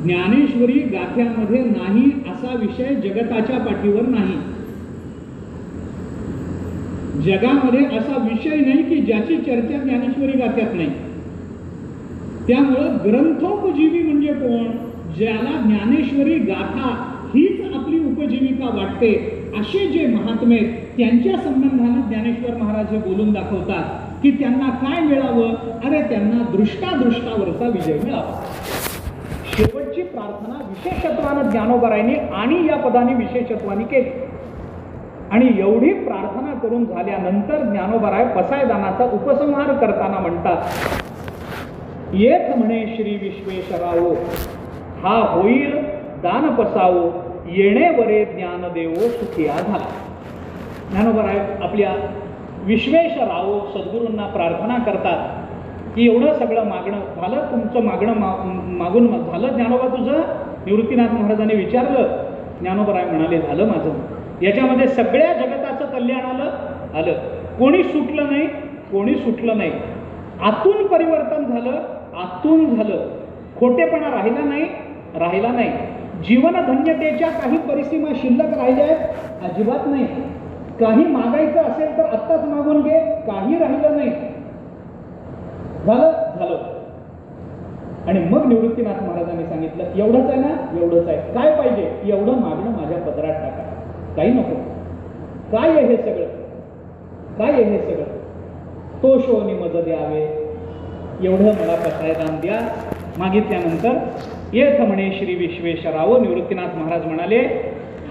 ज्ञानेश्वरी गाथ्यामध्ये नाही असा विषय जगताच्या पाठीवर नाही. जगामध्ये असा विषय नाही की ज्याची चर्चा ज्ञानेश्वरी गाथ्यात नाही. त्यामुळं ग्रंथोपजीवी म्हणजे कोण? ज्याला ज्ञानेश्वरी गाथा हीच आपली उपजीविका वाटते असे जे महात्मे त्यांच्या संबंधानं ज्ञानेश्वर महाराज हे बोलून दाखवतात की त्यांना काय मिळावं? अरे त्यांना दृष्टादृष्टावरचा विजय मिळावा. शेवटची प्रार्थना विशेषत्वानं ज्ञानोबारायांनी आणि या पदाने विशेषत्वाने केली. आणि एवढी प्रार्थना करून झाल्यानंतर ज्ञानोबाराय पसायदानाचा उपसंहार करताना म्हणतात, येथ म्हणे श्री विश्वेश्वरावो हा होईल दान पसावो येणे वरे ज्ञान देवो सुखिया झाला. ज्ञानोबाराय आपल्या विश्वेश्वरावो सद्गुरूंना प्रार्थना करतात की एवढं सगळं मागणं झालं, तुमचं मागणं मागून झालं ज्ञानोबा तुझं? निवृत्तीनाथ महाराजांनी विचारलं. ज्ञानोबाराय म्हणाले झालं माझं. याच्यामध्ये सगळ्या जगताचं कल्याण आलं. कोणी सुटलं नाही, कोणी सुटलं नाही. आतून परिवर्तन झालं, आतून झालं. खोटेपणा राहिला नाही. जीवन धन्यतेच्या काही परिसीमा शिल्लक राहिल्या आहेत? अजिबात नाही. काही मागायचं असेल तर आत्ताच मागून घे, काही राहिलं नाही. झालं. आणि मग निवृत्तीनाथ महाराजांनी सांगितलं एवढंच आहे ना, एवढंच आहे. काय पाहिजे? एवढं मागणं माझ्या पदरात टाका, काही नको. काय आहे हे सगळं? काय आहे हे सगळं? तो शोनी मज द्यावे, एवढं मला पसायदान द्या. मागितल्यानंतर येथ म्हणे श्री विश्वेश्वराव. निवृत्तीनाथ महाराज म्हणाले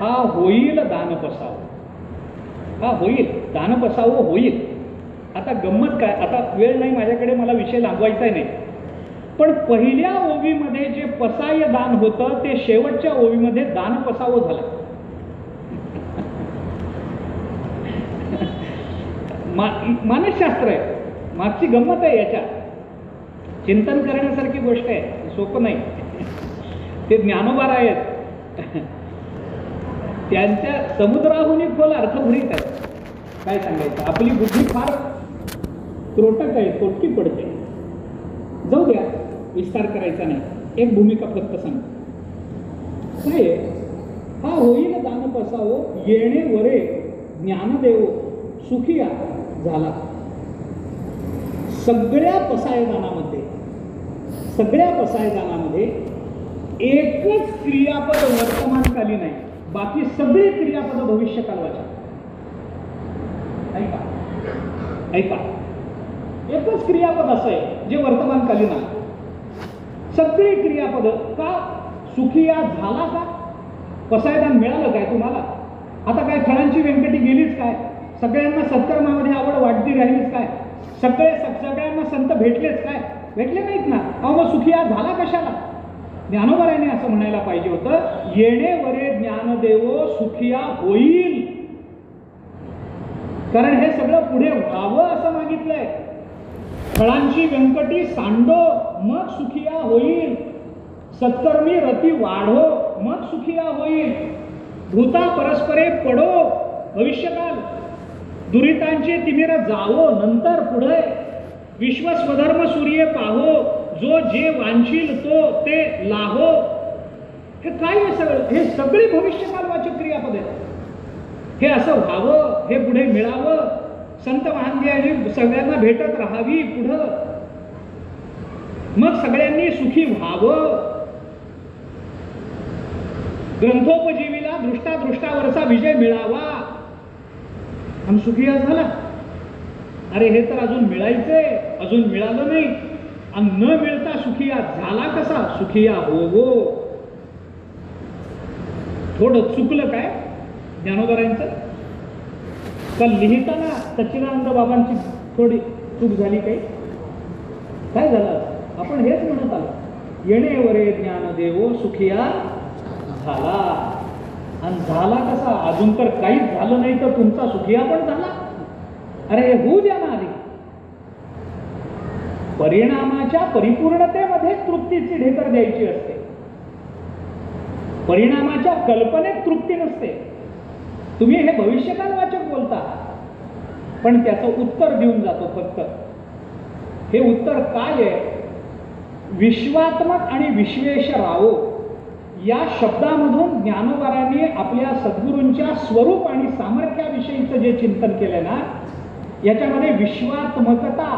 हा होईल दान पसावं, हा होईल दान पसावं होईल. आता गंमत काय, आता वेळ नाही माझ्याकडे, मला विषय लांबवायचा नाही. पण पहिल्या ओवीमध्ये जे पसाय दान होतं ते शेवटच्या ओवीमध्ये दान पसावं झालं. मानसशास्त्र आहे, मागची गंमत आहे. याच्यात चिंतन करण्यासारखी गोष्ट आहे, सोपं नाही. ते ज्ञानोबार आहेत, त्यांच्या समुद्राहून खोल अर्थभूरित आहे. काय सांगायचं, आपली बुद्धी फार त्रोटक आहे, तोटकी पडते. जाऊ द्या, विस्तार करायचा नाही. एक भूमिका फक्त सांग. काय हा होईल दान पसावो येणे वरे ज्ञानदेव सुखिया झाला. सगळ्या पसायदानामध्ये एकच क्रियापद वर्तमानकालीन आहे, बाकी सगळी क्रियापद भविष्यकालवाची. ऐका, एकच क्रियापद असं आहे जे वर्तमानकालीन आहे. सगळी क्रियापद का? सुखिया झाला का? पसायदान मिळालं काय तुम्हाला? आता काय फळांची व्यंकटी गेलीच काय? सगळ्यांना सत्कर्मामध्ये आवड वाढती राहिलीच काय? सगळ्यांना संत भेटलेच काय? भेटले नाहीत ना. अहो मग सुखिया झाला कशाला? ज्ञानोबारायांनी असं म्हणायला पाहिजे होतं, येणे वरे ज्ञानदेवो सुखिया होईल. कारण हे सगळं पुढे व्हावं असं मागितलंय. फळांची व्यंकटी सांडो मग सुखिया होईल. सत्कर्मी रती वाढो मग सुखिया होईल. भूता परस्परे पडो भविष्यकाल. दुरितांचे तिमिर जावो नंतर पुढे. विश्वस्वधर्म सूर्य पाहो. जो जे वांछील तो ते लाहो. हे काय आहे सगळं? हे सगळी भविष्यकालवाची क्रियापद आहेत. हे असं व्हावं, हे पुढे मिळावं, संत महांती सगळ्यांना भेटत राहावी पुढं, मग सगळ्यांनी सुखी व्हावं. ग्रंथोपजीवीला दृष्टादृष्टावरचा विजय मिळावा आणि सुखिया झाला. अरे हे तर अजून मिळायचंय, अजून मिळालं नाही. आणि न मिळता सुखिया झाला कसा? सुखिया हो. थोडं चुकलं काय ज्ञानोबारायांचं? का लिहिताना सच्चिदानंद बाबांची थोडी चूक झाली काही? काय झालं? आपण हेच म्हणत आलो, येणे वरे ज्ञानदेवो सुखिया झाला. आणि झाला कसा? अजून तर काहीच झालं नाही तर तुमचा सुखिया पण झाला. अरे हे होऊ द्या ना आधी. परिणामाच्या परिपूर्णतेमध्ये तृप्तीची ढेकर द्यायची असते. परिणामाच्या कल्पनेत तृप्ती नसते. तुम्ही हे भविष्यकालवाचक बोलता, पण त्याचं उत्तर देऊन जातो फक्त. हे उत्तर काय आहे? विश्वात्मक आणि विश्वेशरावो या शब्दामधून ज्ञानोबारांनी आपल्या सद्गुरूंच्या स्वरूप आणि सामर्थ्याविषयीचं जे चिंतन केलं ना, याच्यामध्ये विश्वात्मकता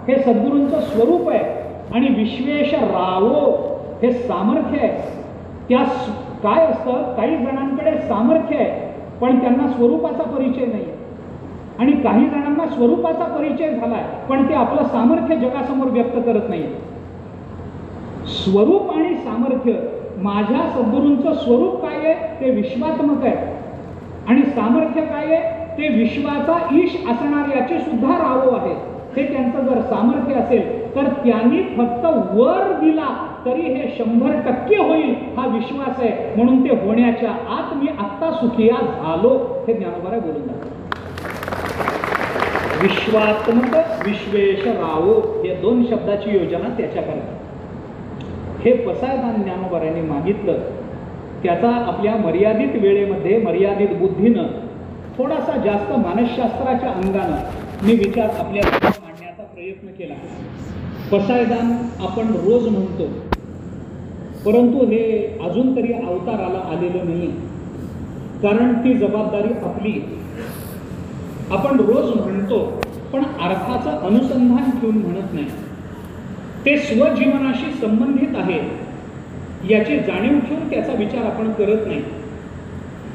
हे सद्गुरूंचं स्वरूप आहे आणि विश्वेशरावो हे सामर्थ्य आहे. त्या काय असतं, काही जणांकडे सामर्थ्य आहे पण त्यांना स्वरूपाचा परिचय नाही, आणि काही जणांना स्वरूपाचा परिचय झालाय पण ते आपलं सामर्थ्य जगासमोर व्यक्त करत नाही. स्वरूप आणि सामर्थ्य, माझ्या सद्गुरूंचं स्वरूप काय आहे? ते विश्वात्मक आहे. आणि सामर्थ्य काय आहे? ते विश्वाचा ईश असणाऱ्याचे सुद्धा रावो आहे. हे त्यांचं जर सामर्थ्य असेल तर त्यांनी फक्त वर दिला तरी हे 100% होईल हा विश्वास आहे. म्हणून ते होण्याच्या आत मी आत्ता सुखिया झालो हे ज्ञानोबा बोलून जातात. विश्वात्मक विश्वेशरावो या 2 शब्दाची योजना त्याच्याकरता हे पसायदान ज्ञानोबारांनी मागितलं. त्याचा आपल्या मर्यादित वेळेमध्ये मर्यादित बुद्धीनं थोडासा जास्त मानसशास्त्राच्या अंगानं मी विचार आपल्या मांडण्याचा प्रयत्न केला. पसायदान आपण रोज म्हणतो, परंतु हे अजून तरी अवताराला आलेलं नाही, कारण ती जबाबदारी आपली. आपण रोज म्हणतो पण अर्थाचं अनुसंधान ठेवून म्हणत नाही. ते स्वजीवनाशी संबंधित आहे याची जाणीव ठेवून त्याचा विचार आपण करत नाही.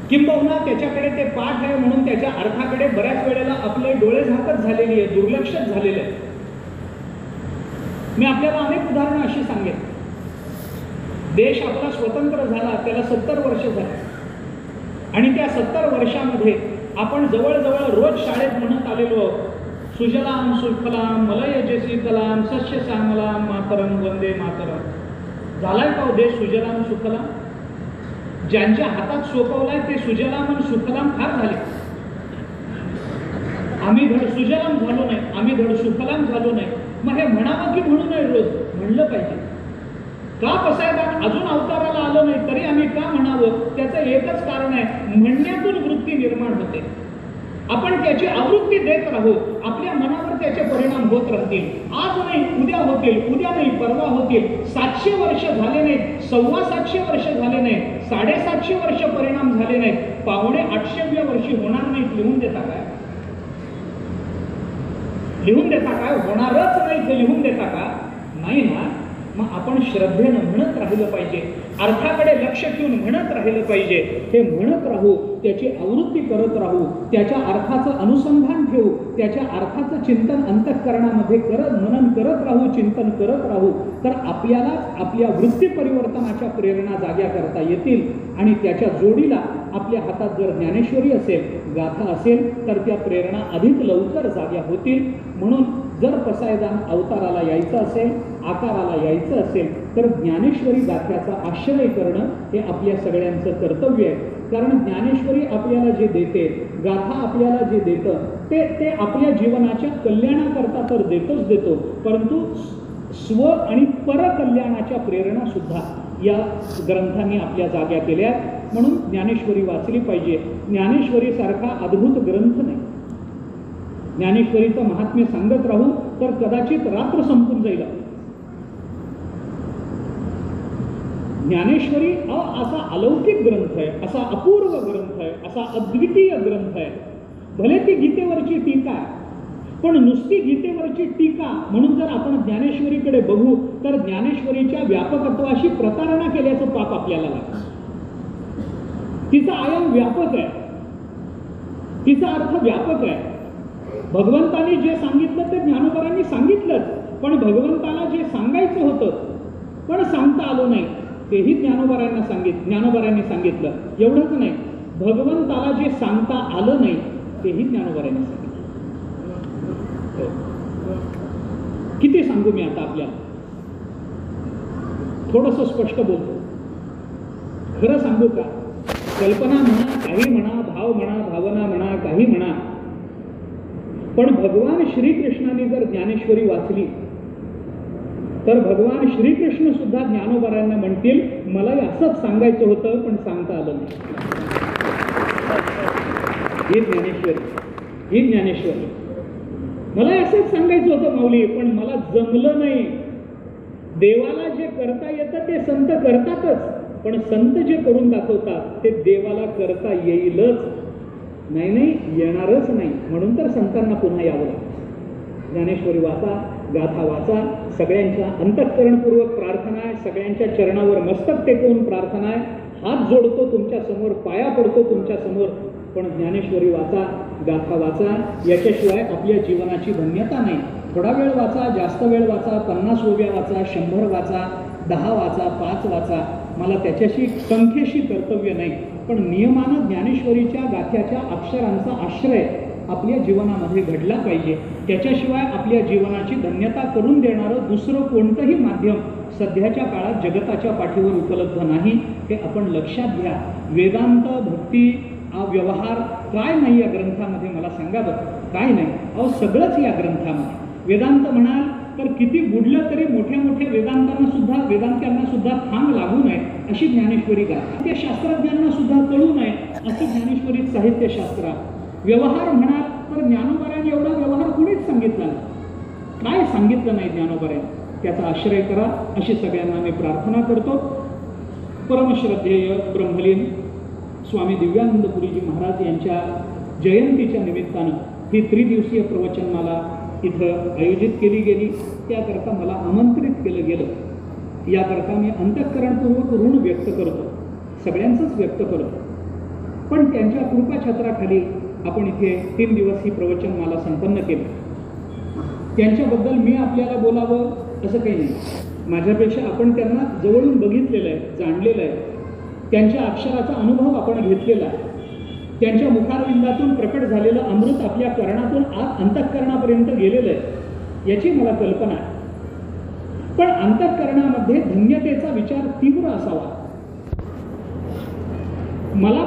किंबहुना त्याच्याकडे ते पाठ आहे म्हणून त्याच्या अर्थाकडे बऱ्याच वेळेला आपले डोळे झाकत झालेली आहे, दुर्लक्षित झालेले आहे. मी आपल्याला अनेक उदाहरणं अशी सांगेन. देश आपला स्वतंत्र झाला त्याला 70 वर्ष झाली, आणि त्या 70 वर्षामध्ये आपण जवळजवळ रोज शाळेत म्हणत आलेलो, सुजलाम सुफलाम मलयज शीतलाम सस्य श्यामलाम मातरम वंदे मातरम. झालाय का देश सुजलाम सुफलाम? ज्यांच्या हातात सोपवलाय ते सुजलाम आणि सुफलाम फार झाले. आम्ही धड सुजलाम झालो नाही, आम्ही धड सुफलाम झालो नाही. मग हे म्हणावं की म्हणू नये? रोज म्हणलं पाहिजे. का पसायदान अजून अवताराला आलं नाही तरी आम्ही का म्हणावं? त्याचं एकच कारण आहे, म्हणण्यातून वृत्ती निर्माण होते. आपण त्याची आवृत्ती देत राहू, आपल्या मनावर त्याचे परिणाम होत राहतील. आज नाही उद्या होतील, उद्या नाही परवा होतील. 700 वर्ष झाले नाहीत, 725 वर्ष झाले नाहीत, 750 वर्ष परिणाम झाले नाहीत, 750व्या वर्षी होणार नाहीत. लिहून देता काय? लिहून देता काय? होणारच नाही ते लिहून देता का? नाही ना. मग आपण श्रद्धेनं म्हणत राहिलं पाहिजे, अर्थाकडे लक्ष ठेवून म्हणत राहिलं पाहिजे. हे म्हणत राहू, त्याची आवृत्ती करत राहू, त्याच्या अर्थाचं अनुसंधान ठेवू, त्याच्या अर्थाचं चिंतन अंतःकरणामध्ये मनन करत राहू, चिंतन करत राहू, तर आपल्यालाच आपल्या वृत्ती परिवर्तनाच्या प्रेरणा जाग्या करता येतील. आणि त्याच्या जोडीला आपल्या हातात जर ज्ञानेश्वरी असेल, गाथा असेल, तर त्या प्रेरणा अधिक लवकर जाग्या होतील. म्हणून जर पसायदान अवताराला यायचं असेल, आकाराला यायचं असेल, तर ज्ञानेश्वरी गाथ्याचा आश्रय करणं हे आपल्या सगळ्यांचं कर्तव्य आहे. कारण ज्ञानेश्वरी आपल्याला जे देते, गाथा आपल्याला जे देतं, ते आपल्या जीवनाच्या कल्याणाकरता तर देतो, परंतु स्व आणि परकल्याणाच्या प्रेरणा सुद्धा या ग्रंथांनी आपल्या जाग्या केल्या. म्हणून ज्ञानेश्वरी वाचली पाहिजे. ज्ञानेश्वरीसारखा अद्भुत ग्रंथ नाही. ज्ञानेश्वरीचं महात्म्य सांगत राहू तर कदाचित रात्र संपून जाईल. ज्ञानेश्वरी असा अलौकिक ग्रंथ आहे, असा अपूर्व ग्रंथ आहे, असा अद्वितीय ग्रंथ आहे. भले ती गीतेवरची टीका आहे, पण नुसती गीतेवरची टीका म्हणून जर आपण ज्ञानेश्वरीकडे बघू तर ज्ञानेश्वरीच्या व्यापकत्वाशी प्रतारणा केल्याचं पाप आपल्याला लागतं. तिचा आयाम व्यापक आहे, तिचा अर्थ व्यापक आहे. भगवंतानी जे सांगितलं ते ज्ञानोबारांनी सांगितलंच, पण भगवंताला जे सांगायचं होतं पण सांगता आलं नाही तेही ज्ञानोबारांनी सांगितलं. एवढंच नाही, भगवंताला जे सांगता आलं नाही तेही ज्ञानोबारांनी सांगितलं. किती सांगू मी आता आपल्याला, थोडंसं स्पष्ट बोलतो. खरं सांगू का, कल्पना म्हणा, काही म्हणा, भाव म्हणा, भावना म्हणा, काही म्हणा, पण भगवान श्रीकृष्णाने जर ज्ञानेश्वरी वाचली तर भगवान श्रीकृष्ण सुद्धा ज्ञानोबारायांना म्हणतील, मलाही असंच सांगायचं होतं पण सांगता आलं नाही. ही ज्ञानेश्वरी, ही ज्ञानेश्वरी. मला असंच सांगायचं होतं माऊली, पण मला जमलं नाही. देवाला जे करता येतं ते संत करतातच, पण संत जे करून दाखवतात ते देवाला करता येईलच नाही, येणारच नाही. म्हणून तर संतांना पुन्हा यावं लागतं. ज्ञानेश्वरी वाचा, गाथा वाचा. सगळ्यांच्या अंतःकरणपूर्वक प्रार्थना आहे, सगळ्यांच्या चरणावर मस्तक टेकवून प्रार्थना आहे. हात जोडतो तुमच्या समोर, पाया पडतो तुमच्या समोर, पण ज्ञानेश्वरी वाचा, गाथा वाचा. याच्याशिवाय आपल्या जीवनाची धन्यता नाही. थोडा वेळ वाचा, जास्त वेळ वाचा, 50 ओव्या वाचा, 100 वाचा, 10 वाचा, 5 वाचा, मला त्याच्याशी संख्येशी कर्तव्य नाही. पण नियमानं ज्ञानेश्वरीच्या गाथ्याच्या अक्षरांचा आश्रय आपल्या जीवनामध्ये घडला पाहिजे. त्याच्याशिवाय आपल्या जीवनाची धन्यता करून देणारं दुसरं कोणतंही माध्यम सध्याच्या काळात जगताच्या पाठीवर उपलब्ध नाही, हे आपण लक्षात घ्या. वेदांत, भक्ती, व्यवहार काय नाही या ग्रंथामध्ये, मला सांगा बरं, काय नाही. अहो सगळंच या ग्रंथामध्ये. वेदांत म्हणाल तर किती बुडलं तरी मोठ्या मोठ्या वेदांत्यांना सुद्धा थांब लागू नये अशी ज्ञानेश्वरी गाथा. त्या शास्त्रज्ञांना सुद्धा कळू नये असं ज्ञानेश्वरी साहित्यशास्त्र. व्यवहार म्हणाल तर ज्ञानोबारायांनी एवढा व्यवहार कुणीच सांगितला नाही, काय सांगितलं नाही ज्ञानोबारायांनी. त्याचा आश्रय करा अशी सगळ्यांना मी प्रार्थना करतो. परमश्रद्धेय ब्रह्मलीन स्वामी दिव्यानंदपुरीजी महाराज यांच्या जयंतीच्या निमित्तानं ही त्रिदिवसीय प्रवचनमाला इथं आयोजित केली गेली. त्याकरता मला आमंत्रित केलं गेलं. याकरता मी अंतःकरणपूर्वक ऋण व्यक्त करतो, सगळ्यांचंच व्यक्त करतो. पण त्यांच्या कृपाछत्राखाली आपण इथे 3 दिवस ही प्रवचनमाला संपन्न केली. त्यांच्याबद्दल मी आपल्याला बोलावं असं काही नाही. माझ्यापेक्षा आपण त्यांना जवळून बघितलेलं आहे, जाणलेलं आहे. त्यांच्या अक्षराचा अनुभव आपण घेतलेला आहे. त्यांच्या मुखारविंदातून प्रकट झालेलं अमृत आपल्या कर्णातून आत अंतःकरणापर्यंत गेलेलं आहे याची मला कल्पना आहे. पण अंतःकरणामध्ये धन्यतेचा विचार तीव्र असावा. मला